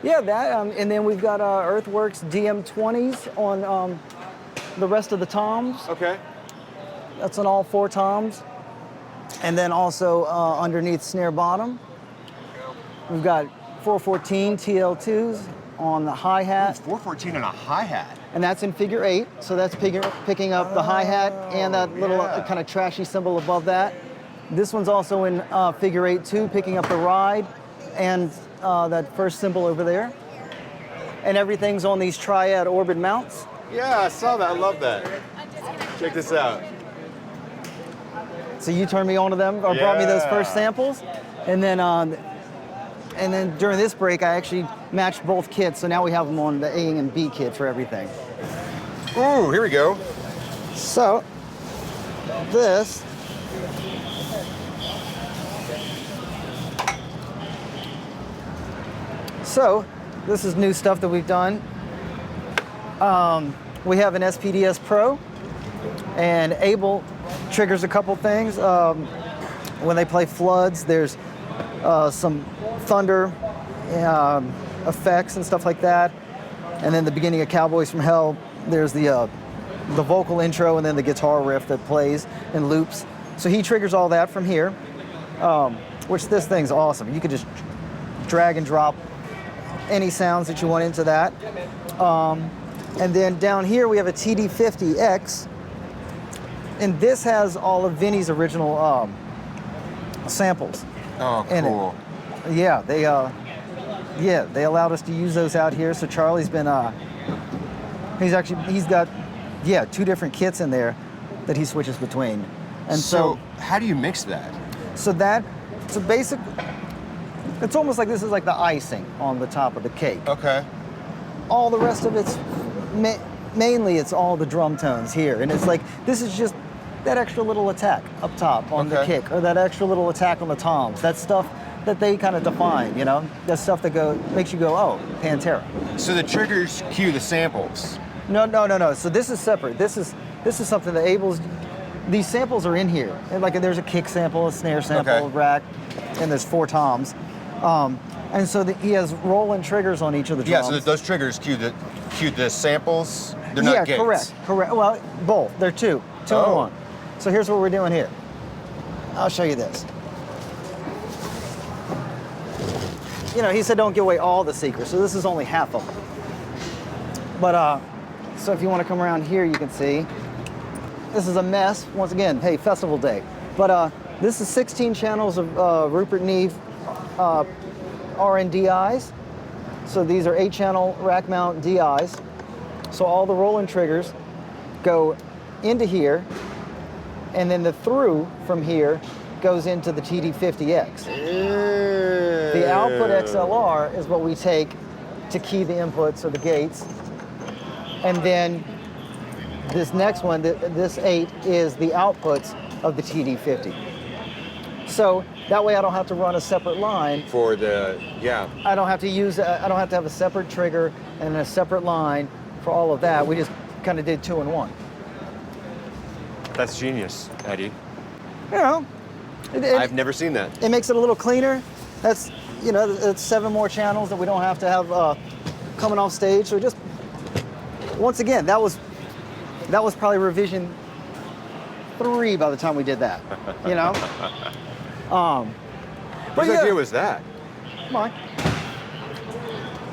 yeah, that, and then we've got Earthworks DM20s on the rest of the toms. Okay. That's on all four toms. And then also underneath snare bottom, we've got 414 TL2s on the hi-hat. 414 on a hi-hat. And that's in figure 8, so that's picking up the hi-hat and that little kind of trashy cymbal above that. This one's also in figure 8 too, picking up the ride and that first cymbal over there. And everything's on these triad orbit mounts. Yeah, I saw that. I love that. Check this out. So you turned me on to them, or brought me those first samples, and then during this break, I actually matched both kits, so now we have them on the A and B kit for everything. Ooh, here we go. So, this is new stuff that we've done. We have an SPDS Pro, and Abel triggers a couple things. When they play floods, there's some thunder effects and stuff like that. And then the beginning of Cowboys from Hell, there's the vocal intro and then the guitar riff that plays and loops. So he triggers all that from here, which this thing's awesome. You could just drag and drop any sounds that you want into that. And then down here we have a TD50X, and this has all of Vinny's original samples. Oh, cool. Yeah, they allowed us to use those out here. So Charlie's been he's got two different kits in there that he switches between. And so how do you mix that? So basic. It's almost like this is like the icing on the top of the cake. Okay. All the rest of it's mainly it's all the drum tones here, and it's like this is just that extra little attack up top on the kick, or that extra little attack on the toms. That stuff that they kind of define, that stuff that makes you go, oh, Pantera. So the triggers cue the samples. No. So this is separate. This is something that Abel's these samples are in here. And like there's a kick sample, a snare sample, Okay. a rack, and there's 4 toms. And so he has rolling triggers on each of the Yeah, drums. so those triggers cue the samples. They're not Yeah, gates. correct. Well, both. They're two in one. So here's what we're doing here. I'll show you this. You know, he said don't give away all the secrets, so this is only half of them. But, so if you want to come around here, you can see. This is a mess. Once again, hey, festival day. But this is 16 channels of Rupert Neve RNDIs. So these are 8-channel rack mount DIs. So all the rolling triggers go into here, and then the through from here goes into the TD50X. The output XLR is what we take to key the inputs or the gates. And then this next one, this 8, is the outputs of the TD50. So that way I don't have to run a separate line. For the, yeah. I don't have to have a separate trigger and a separate line for all of that. We just kind of did 2 in 1. That's genius, Eddie. You know, I've never seen that. it makes it a little cleaner. That's, you know, it's 7 more channels that we don't have to have coming off stage. So just, once again, that was probably revision 3 by the time we did that, you know? But Whose idea was that? Mine.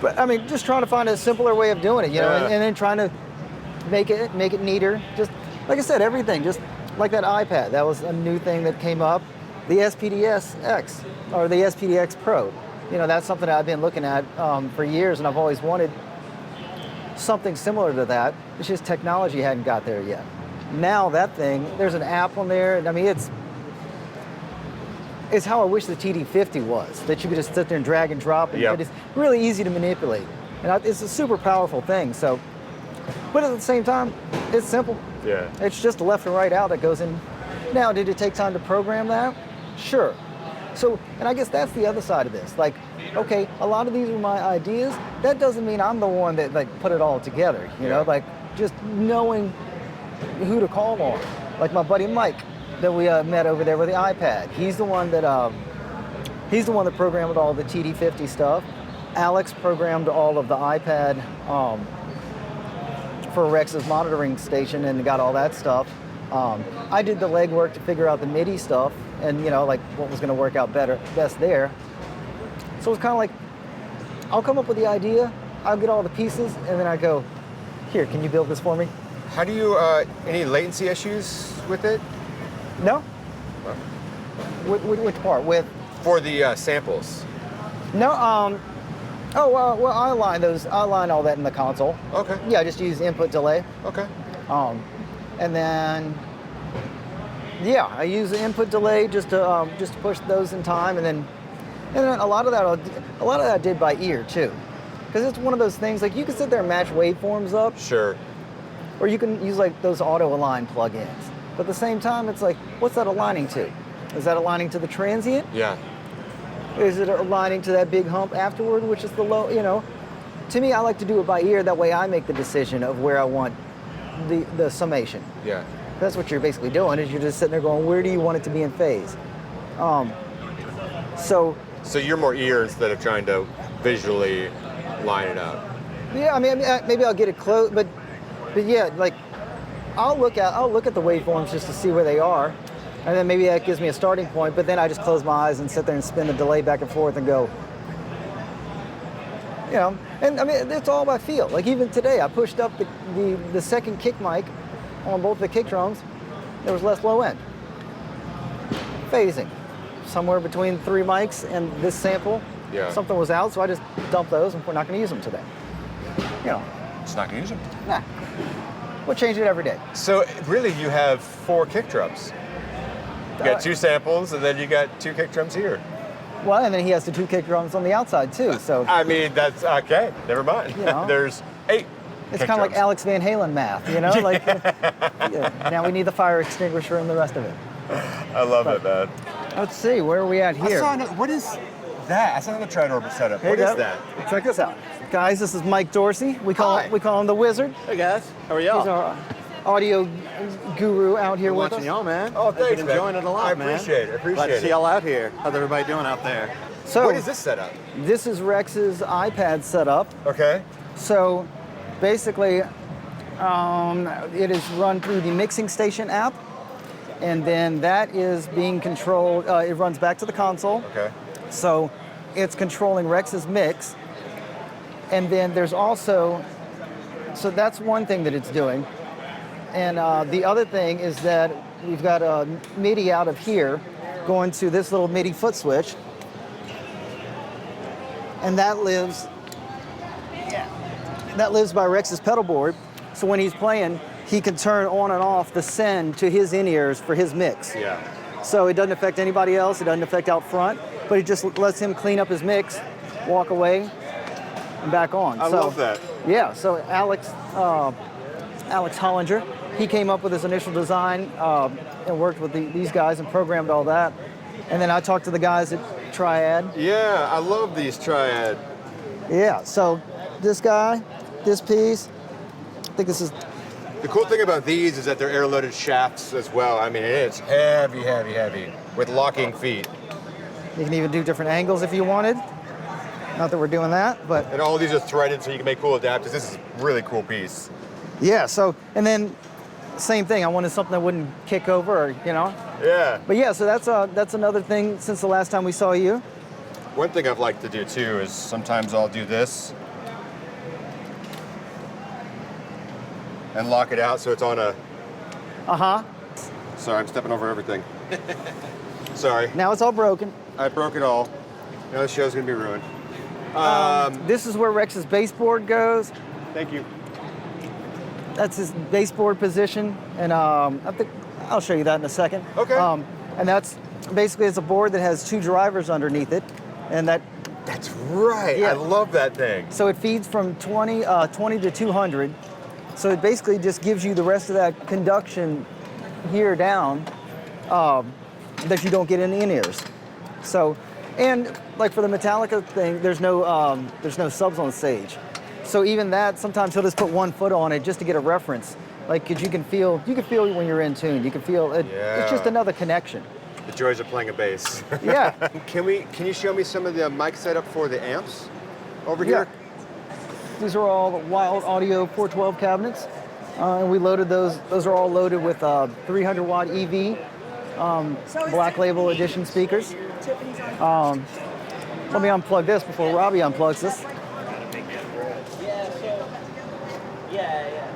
But I mean, just trying to find a simpler way of doing it, you know, Yeah. and then trying to make it neater. Just like I said, everything. Just like that iPad, that was a new thing that came up. The SPDS-X or the SPDX Pro, you know, that's something I've been looking at for years, and I've always wanted something similar to that. It's just technology hadn't got there yet. Now that thing, there's an app on there, and I mean, it's how I wish the TD50 was, that you could just sit there and drag and drop, and Yep. it's really easy to manipulate. And it's a super powerful thing, so, but at the same time, it's simple. Yeah. It's just a left and right out that goes in. Now, did it take time to program that? Sure. So, and I guess that's the other side of this. Like, okay, a lot of these are my ideas. That doesn't mean I'm the one that like put it all together, you know, like just knowing who to call on. Like my buddy Mike that we met over there with the iPad. He's the one that programmed all the TD50 stuff. Alex programmed all of the iPad for Rex's monitoring station and got all that stuff. I did the legwork to figure out the MIDI stuff and, you know, like what was going to work out best there. So it's kind of like, I'll come up with the idea, I'll get all the pieces, and then I go, here, can you build this for me? How do you, any latency issues with it? No? Which part? For the samples. No, well, I align all that in the console. Okay. Yeah, I just use input delay. Okay. And then, yeah, I use the input delay just to push those in time, and then a lot of that I did by ear too, because it's one of those things like you can sit there and match waveforms up, Sure. or you can use like those auto align plugins. But at the same time, it's like, what's that aligning to? Is that aligning to the transient? Yeah. Is it aligning to that big hump afterward, which is the low? You know, to me, I like to do it by ear. That way, I make the decision of where I want the summation. Yeah. That's what you're basically doing, is you're just sitting there going, where do you want it to be in phase? So you're more ear instead of trying to visually line it up. yeah, I mean, maybe I'll get it close, but yeah, like I'll look at the waveforms just to see where they are, and then maybe that gives me a starting point. But then I just close my eyes and sit there and spin the delay back and forth and go, you know. And I mean, it's all by feel. Like even today, I pushed up the second kick mic on both the kick drums. There was less low end. Phasing, somewhere between 3 mics and this sample. Yeah. Something was out, so I just dumped those, and we're not going to use them today. You know. It's not gonna use them. Nah. We'll change it every day. So really, you have 4 kick drums. You got 2 samples, and then you got 2 kick drums here. Well, and then he has the 2 kick drums on the outside too. So I mean, that's okay. Never mind. You know. There's 8. it's kind of like Alex Van Halen math, you know? Like yeah. Now we need the fire extinguisher and the rest of it. I love it, man. Let's see, where are we at here? What is that? I saw the tri-orbit setup. Here What you is go. that? Check this out. Guys, this is Mike Dorsey. We call him the Wizard. Hey guys, how are He's y'all? our audio guru out here with Watching us. y'all, man. Oh, I've been thanks, man. enjoying it a lot, I man. appreciate it. Appreciate Glad to see it. y'all out here. How's everybody doing out there? So What is this setup? this is Rex's iPad setup. Okay. So basically, it is run through the Mixing Station app, and then that is being controlled. It runs back to the console. Okay. So it's controlling Rex's mix. And then there's also, so that's one thing that it's doing. And the other thing is that we've got a MIDI out of here going to this little MIDI foot switch. And that lives by Rex's pedal board. So when he's playing, he can turn on and off the send to his in-ears for his mix. Yeah. So it doesn't affect anybody else, it doesn't affect out front, but it just lets him clean up his mix, walk away, and back on. I love that. Yeah, so Alex Hollinger, he came up with his initial design and worked with these guys and programmed all that. And then I talked to the guys at Triad. Yeah, I love these Triad. Yeah, so this guy, this piece, I think this is, The cool thing about these is that they're air-loaded shafts as well. I mean, it's heavy, heavy, heavy with locking feet. you can even do different angles if you wanted. Not that we're doing that, but And all these are threaded so you can make cool adapters. This is a really cool piece. yeah, so, and then same thing, I wanted something that wouldn't kick over or, you know. Yeah. But yeah, so that's another thing since the last time we saw you. One thing I've liked to do too is sometimes I'll do this and lock it out so it's on a... Uh-huh. Sorry, I'm stepping over everything. Sorry. Now it's all broken. I broke it all. Now the show's gonna be ruined. This is where Rex's baseboard goes. Thank you. That's his baseboard position, and I think I'll show you that in a second. Okay. And that's basically it's a board that has two drivers underneath it, and That's right. Yeah. I love that thing. so it feeds from 20 to 200. So it basically just gives you the rest of that conduction here down that you don't get in the in-ears. So, and like for the Metallica thing, there's no subs on stage. So even that, sometimes he'll just put 1 foot on it just to get a reference. Like, 'cause you can feel when you're in tune. You can feel it. Yeah. It's just another connection. The joys of playing a bass. Yeah. Can you show me some of the mic setup for the amps over Yeah. here? These are all Wild Audio 412 cabinets. And we loaded those. Those are all loaded with 300 watt EV Black Label Edition speakers. Let me unplug this before Robbie unplugs this.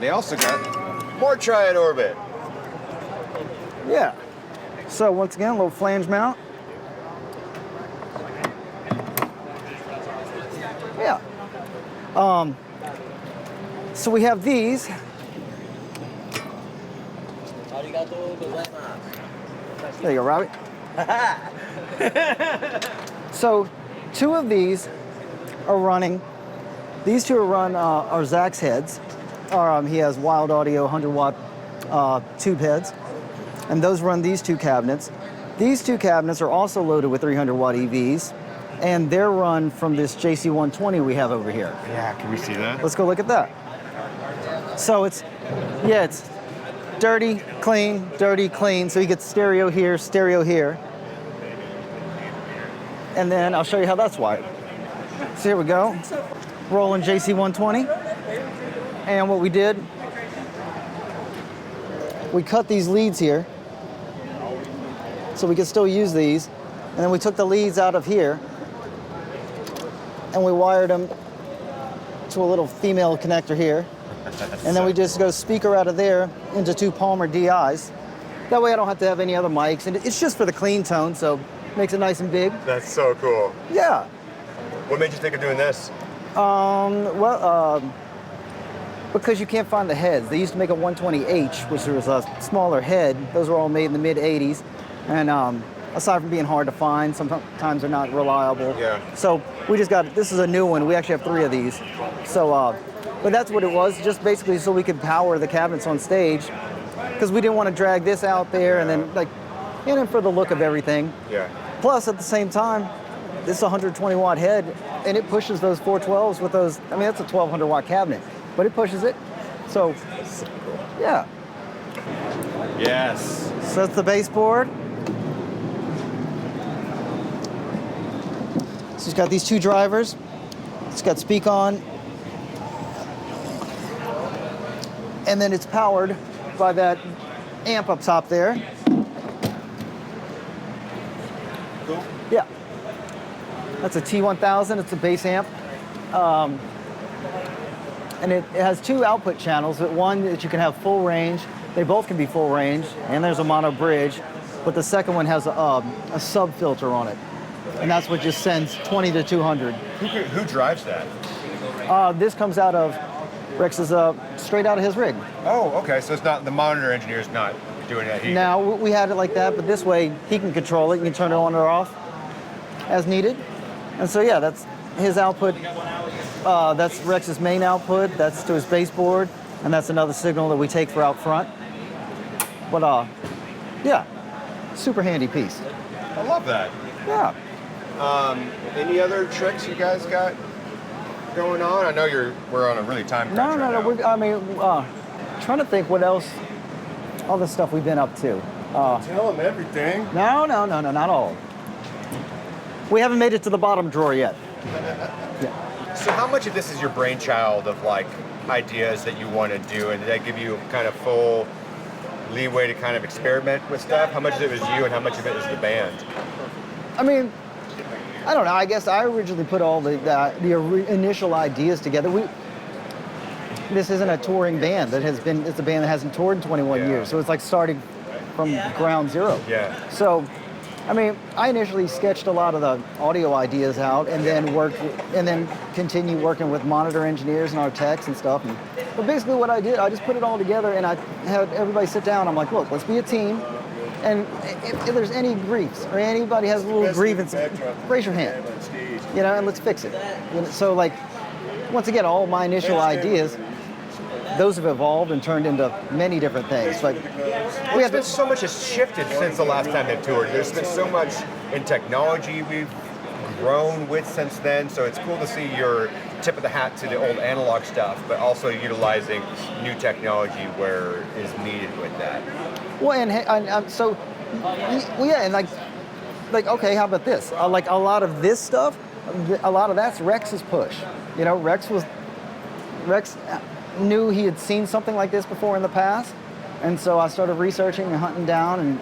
They also got more Triad Orbit. Yeah. So once again, a little flange mount. Yeah. So we have these. There you go, Robbie. So 2 of these are running. These 2 are Zach's heads. He has Wild Audio 100 watt tube heads. And those run these 2 cabinets. These 2 cabinets are also loaded with 300 watt EVs. And they're run from this JC120 we have over here. Yeah, can we see that? Let's go look at that. So it's dirty, clean. So you get stereo here. And then I'll show you how that's wired. So here we go. Rolling JC120. And what we did, we cut these leads here so we could still use these. And then we took the leads out of here and we wired them to a little female connector here. And then we just go speaker out of there into 2 Palmer DIs. That way I don't have to have any other mics. And it's just for the clean tone, so it makes it nice and big. That's so cool. Yeah. What made you think of doing this? Because you can't find the heads. They used to make a 120H, which was a smaller head. Those were all made in the mid 80s. And aside from being hard to find, sometimes they're not reliable. Yeah. So we just got, this is a new one. We actually have 3 of these. So, but that's what it was, just basically so we could power the cabinets on stage. Because we didn't want to drag this out there and then and then for the look of everything. Yeah. Plus, at the same time, this is a 120 watt head and it pushes those 412s with those, I mean, that's a 1200 watt cabinet, but it pushes it. So, yeah. Yes. So that's the baseboard. So it's got these two drivers. It's got speak on. And then it's powered by that amp up top there. Cool. Yeah. That's a T1000, it's a bass amp. And it has two output channels, but one that you can have full range. They both can be full range, and there's a mono bridge, but the second one has a sub filter on it. And that's what just sends 20 to 200. Who drives that? This comes out of Rex's, straight out of his rig. Oh, okay. So it's not the monitor engineer's not doing that. Now, we had it like that, but this way he can control it. You can turn it on or off as needed. And so, yeah, that's his output. That's Rex's main output. That's to his baseboard. And that's another signal that we take for out front. But, yeah, super handy piece. I love that. Yeah. Any other tricks you guys got going on? I know we're on a really time crunch Trying to think what else, all the stuff we've been up to. Tell them everything. No, not all. We haven't made it to the bottom drawer yet. Yeah. So how much of this is your brainchild of like ideas that you want to do, and did that give you kind of full leeway to kind of experiment with stuff? How much of it was you and how much of it was the band? I mean, I don't know. I guess I originally put all the initial ideas together. This isn't a touring band it's a band that hasn't toured in 21 years. So it's like starting from ground zero. Yeah. So, I mean, I initially sketched a lot of the audio ideas out and then continued working with monitor engineers and our techs and stuff. But basically what I did, I just put it all together and I had everybody sit down. I'm like, look, let's be a team. And if there's any griefs or anybody has a little grievance, raise your hand, and let's fix it. So like, once again, all my initial ideas, those have evolved and turned into many different things. But so much has shifted since the last time they've toured. There's been so much in technology we've grown with since then. So it's cool to see your tip of the hat to the old analog stuff, but also utilizing new technology where is needed with that. Well, and okay, how about this? Like a lot of this stuff, a lot of that's Rex's push. Rex knew he had seen something like this before in the past, and so I started researching and hunting down and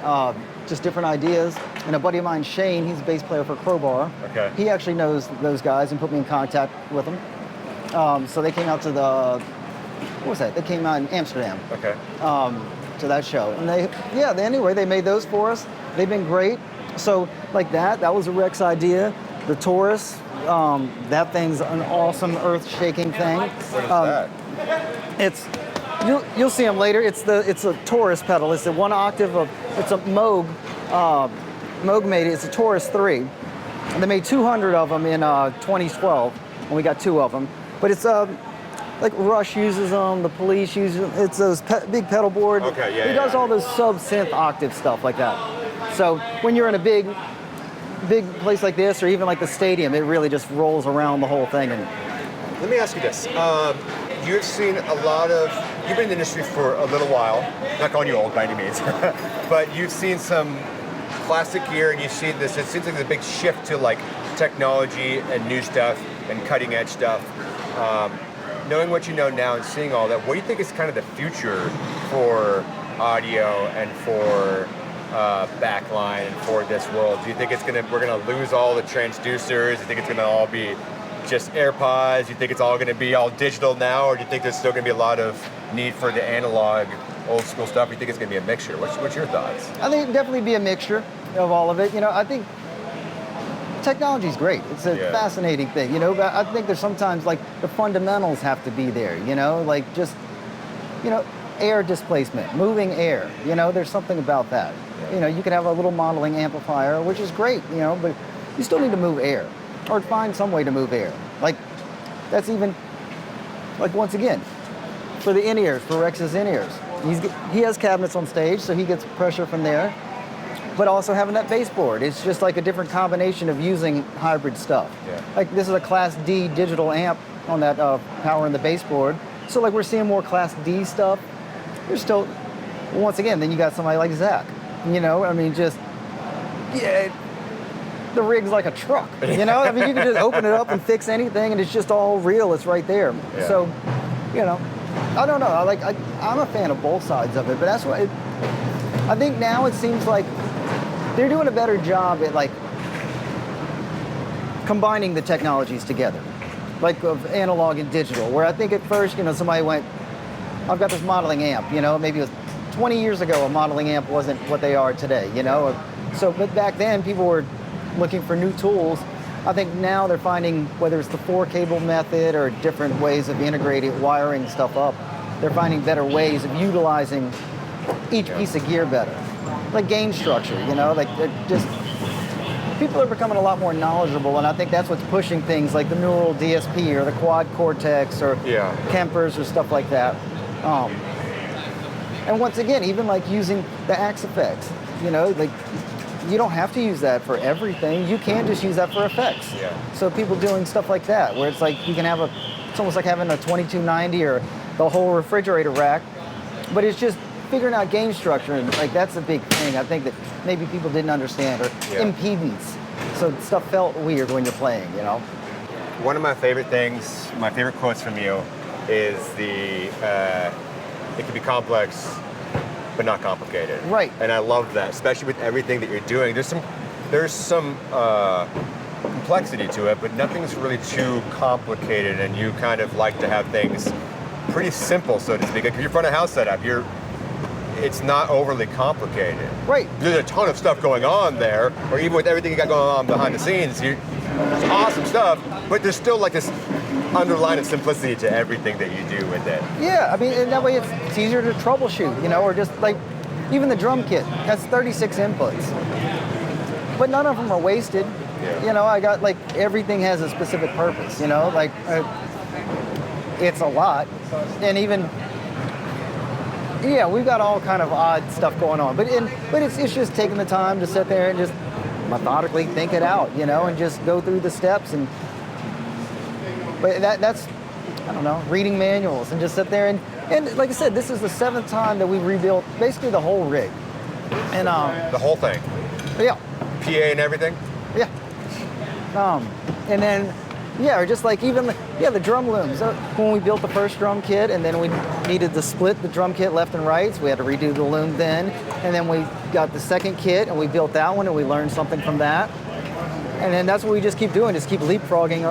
just different ideas. And a buddy of mine, Shane, he's a bass player for Crowbar. Okay. He actually knows those guys and put me in contact with them. So they came out to They came out in Amsterdam. Okay. To that show. And they made those for us. They've been great. So like that was a Rex idea. The Taurus, that thing's an awesome earth-shaking thing. What is that? You'll see them later. It's a Taurus pedal. It's a one octave it's a Moog. Moog made it. It's a Taurus 3. And they made 200 of them in 2012, and we got 2 of them. But it's like Rush uses them, the Police use them. It's those big pedal board. Okay, yeah. He does all this sub-synth octave stuff like that. So when you're in a big place like this, or even like the stadium, it really just rolls around the whole thing. And let me ask you this. You've seen you've been in the industry for a little while, not calling you old by any means, but you've seen some classic gear and you've seen this, it seems like there's a big shift to like technology and new stuff and cutting edge stuff. Knowing what you know now and seeing all that, what do you think is kind of the future for audio and for backline and for this world? Do you think we're gonna lose all the transducers? Do you think it's gonna all be just AirPods? Do you think it's all gonna be all digital now, or do you think there's still gonna be a lot of need for the analog, old school stuff? Or do you think it's gonna be a mixture? What's your thoughts? I think it'd definitely be a mixture of all of it. I think technology's great. It's a fascinating thing, but I think there's sometimes like the fundamentals have to be there, like just, air displacement, moving air, there's something about that. You can have a little modeling amplifier, which is great, but you still need to move air or find some way to move air. Like that's even, like once again, for the in-ears, for Rex's in-ears. He has cabinets on stage, so he gets pressure from there. But also having that baseboard, it's just like a different combination of using hybrid stuff. Yeah. Like this is a Class D digital amp on that power in the baseboard. So like we're seeing more Class D stuff. There's still once again, then you got somebody like Zach. You know, I mean, just yeah, the rig's like a truck. You know, I mean, you can just open it up and fix anything, and it's just all real. It's right there. Yeah. So, you know, I don't know. I'm a fan of both sides of it, but that's what I think now. It seems like they're doing a better job at like combining the technologies together, like of analog and digital. Where I think at first, you know, somebody went, I've got this modeling amp. You know, maybe it was 20 years ago, a modeling amp wasn't what they are today. You know, so but back then people were looking for new tools. I think now they're finding, whether it's the 4-cable method or different ways of integrating, wiring stuff up, they're finding better ways of utilizing each piece of gear better. Like gain structure, you know, like just, people are becoming a lot more knowledgeable, and I think that's what's pushing things like the neural DSP or the quad cortex or Kempers or stuff like that. And once again, even like using the axe effects, you know, like you don't have to use that for everything. You can just use that for effects. Yeah. So people doing stuff like that, where it's like you can have it's almost like having a 2290 or the whole refrigerator rack, but it's just figuring out gain structure, and like that's a big thing. I think that maybe people didn't understand, or impedance. So stuff felt weird when you're playing, you know. One of my favorite things, my favorite quotes from you, is it can be complex, but not complicated. Right. And I love that, especially with everything that you're doing. There's some complexity to it, but nothing's really too complicated, and you kind of like to have things pretty simple, so to speak. Like if you're front of house setup, it's not overly complicated. Right. There's a ton of stuff going on there, or even with everything you got going on behind the scenes, it's awesome stuff, but there's still like this underlying simplicity to everything that you do with it. Yeah, I mean, and that way it's easier to troubleshoot, you know, or just like, even the drum kit has 36 inputs, but none of them are wasted. Yeah. You know, I got like, everything has a specific purpose, you know, like it's a lot. And even, we've got all kind of odd stuff going on, but it's just taking the time to sit there and just methodically think it out, you know, and just go through the steps. But that's, I don't know, reading manuals and just sit there and like I said, this is the 7th time that we rebuilt basically the whole rig. And the whole thing? Yeah. PA and everything? Yeah. And then, or just like even the drum looms. When we built the first drum kit, and then we needed to split the drum kit left and right, so we had to redo the loom then. And then we got the second kit, and we built that one, and we learned something from that. And then that's what we just keep doing, just keep leapfrogging.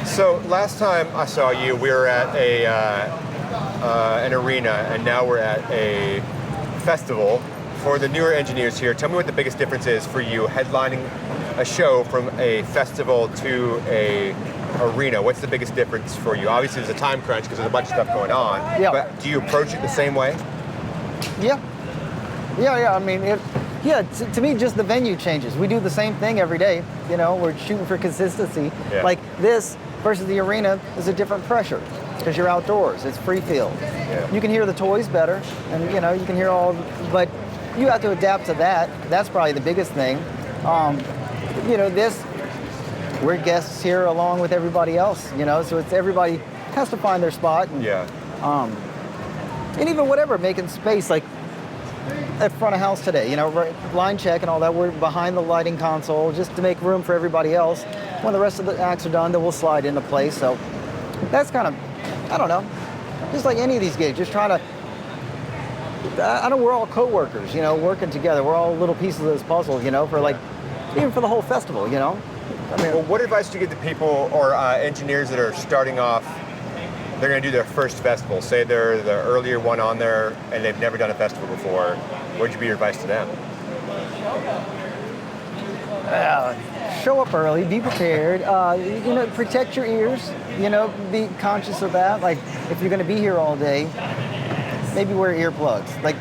So last time I saw you, we were at an arena, and now we're at a festival. For the newer engineers here, tell me what the biggest difference is for you headlining a show from a festival to a arena. What's the biggest difference for you? Obviously, there's a time crunch because there's a bunch of stuff going on. Yeah. But do you approach it the same way? Yeah. I mean, to me, just the venue changes. We do the same thing every day. You know, we're shooting for consistency. Yeah. Like this versus the arena is a different pressure because you're outdoors. It's free field. Yeah. You can hear the toys better, and you know, you can hear but you have to adapt to that. That's probably the biggest thing. You know, we're guests here along with everybody else, you know, so it's everybody has to find their spot. And, and even whatever, making space, like at front of house today, you know, line check and all that, we're behind the lighting console just to make room for everybody else. When the rest of the acts are done, then we'll slide into place. So that's kind of, I don't know, just like any of these gigs, just trying to, I know we're all co-workers, you know, working together. We're all little pieces of this puzzle, you know, for like, even for the whole festival, you know? I mean, well, what advice do you give to people or engineers that are starting off, they're going to do their first festival, say they're the earlier one on there and they've never done a festival before, what would you be your advice to them? Show up early, be prepared, you know, protect your ears, you know, be conscious of that. Like, if you're going to be here all day, maybe wear earplugs. Like,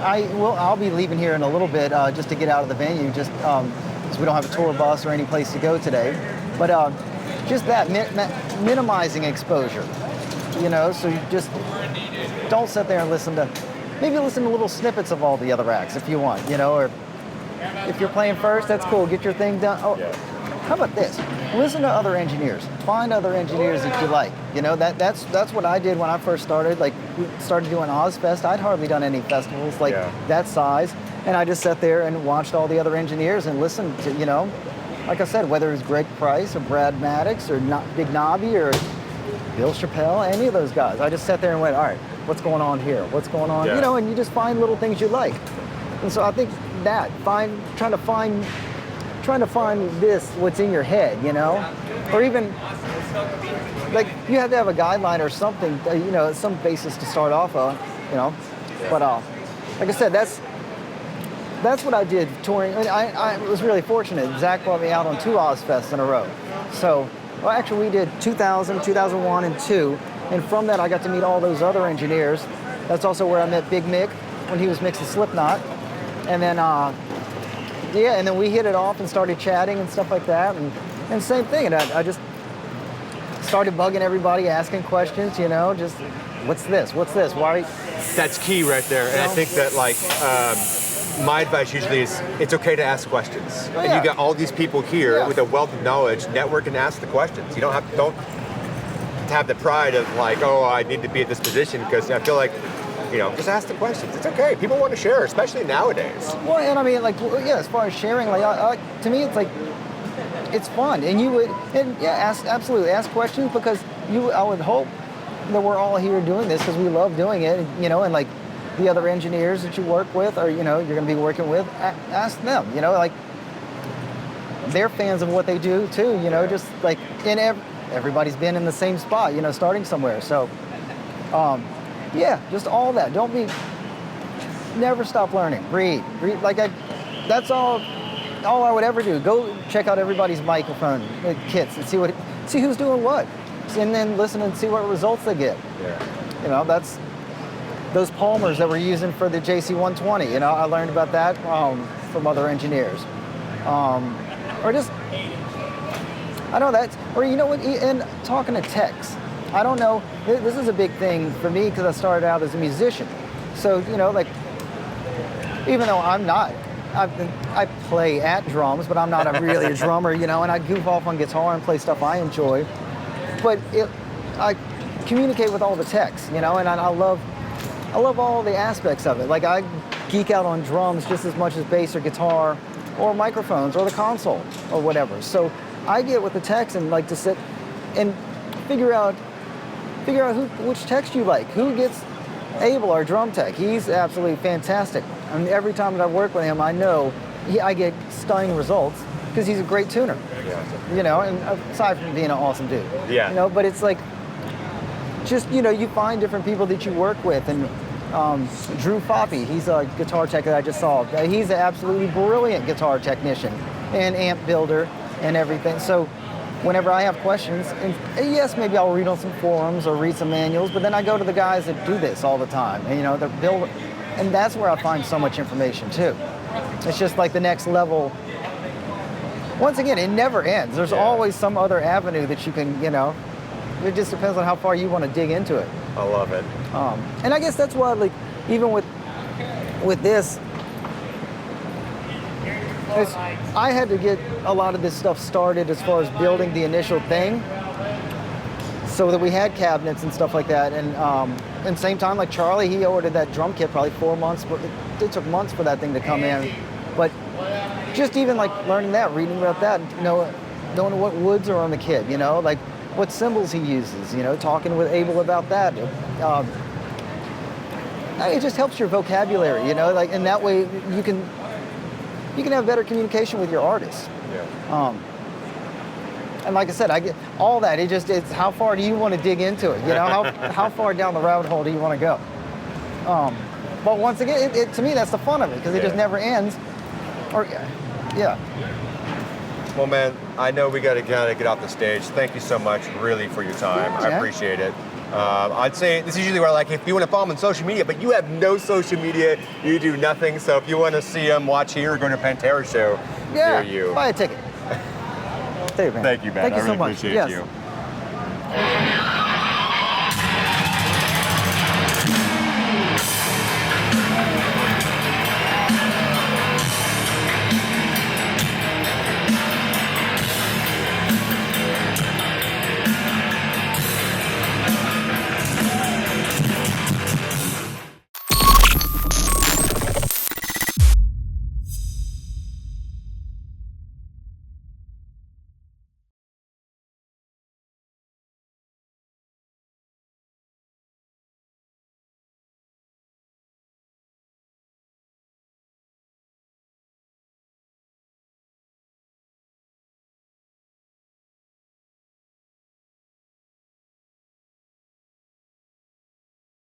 I'll be leaving here in a little bit just to get out of the venue, just because we don't have a tour bus or any place to go today. But just that, minimizing exposure, you know, so you just don't sit there and maybe listen to little snippets of all the other acts if you want, you know, or if you're playing first, that's cool, get your thing done. how about this? Listen to other engineers. Find other engineers that you like. You know, that's what I did when I first started. Like, we started doing Ozfest. I'd hardly done any festivals like that size. And I just sat there and watched all the other engineers and listened to, you know, like I said, whether it was Greg Price or Brad Maddox or Big Nobby or Bill Chappelle, any of those guys. I just sat there and went, all right, what's going on here? What's going on? You know, and you just find little things you like. And so I think that, trying to find this, what's in your head, you know? Or even, like, you have to have a guideline or something, you know, some basis to start off on, you know? But like I said, that's what I did touring. And I was really fortunate. Zach brought me out on 2 Ozfests in a row. So, well, actually we did 2000, 2001, and 2. And from that, I got to meet all those other engineers. That's also where I met Big Mick when he was mixing Slipknot. And then, and then we hit it off and started chatting and stuff like that. And same thing. And I just started bugging everybody, asking questions, you know, just, what's this? What's this? Why? That's key right there. And I think that, like, my advice usually is it's okay to ask questions. And you got all these people here with a wealth of knowledge, network and ask the questions. You don't have the pride of like, oh, I need to be at this position, because I feel like, you know, just ask the questions. It's okay. People want to share, especially nowadays. Well, and I mean, like, as far as sharing, like, to me, it's like, it's fun. And you would, absolutely, ask questions, because I would hope that we're all here doing this because we love doing it, you know, and like the other engineers that you work with or, you know, you're going to be working with, ask them, you know, like, they're fans of what they do too, you know, just like, everybody's been in the same spot, you know, starting somewhere. So, just all that. Never stop learning. Read. Like, that's all I would ever do. Go check out everybody's microphone kits and see who's doing what, and then listen and see what results they get. Yeah. You know, that's those Palmers that we're using for the JC120. You know, I learned about that from other engineers, or just. I know that, or you know what, and talking to techs. I don't know, this is a big thing for me because I started out as a musician. So, you know, like, even though I play at drums, but I'm not really a drummer, you know, and I goof off on guitar and play stuff I enjoy. But I communicate with all the techs, you know, and I love all the aspects of it. Like, I geek out on drums just as much as bass or guitar or microphones or the console or whatever. So I get with the techs and like to sit and figure out which techs you like. Who gets Abel, our drum tech? He's absolutely fantastic. I mean, every time that I work with him, I know I get stunning results because he's a great tuner. Yeah. You know, and aside from being an awesome dude. Yeah. You know, but it's like, just, you know, you find different people that you work with. And Drew Foppy, he's a guitar tech that I just saw. He's an absolutely brilliant guitar technician and amp builder and everything. So whenever I have questions, and yes, maybe I'll read on some forums or read some manuals, but then I go to the guys that do this all the time, and, you know, that build, and that's where I find so much information too. It's just like the next level. Once again, it never ends. There's always some other avenue that you can, you know, it just depends on how far you want to dig into it. I love it. And I guess that's why, like, even with this, I had to get a lot of this stuff started as far as building the initial thing, so that we had cabinets and stuff like that. And same time, like Charlie, he ordered that drum kit probably 4 months, but it took months for that thing to come in. But just even like learning that, reading about that, you know, knowing what woods are on the kit, you know, like what cymbals he uses, you know, talking with Abel about that. It just helps your vocabulary, you know, like, and that way you can have better communication with your artists. Yeah. And like I said, I get all that. It's how far do you want to dig into it? You know, how far down the rabbit hole do you want to go? But once again, to me, that's the fun of it, because it just never ends. Well, man, I know we got to get off the stage. Thank you so much, really, for your time. I appreciate it. I'd say this is usually where, like, if you want to follow them on social media, but you have no social media, you do nothing. So if you want to see them, watch here, or go to a Pantera show near you. Buy a ticket. Thank you, man. Thank you so much. Appreciate you.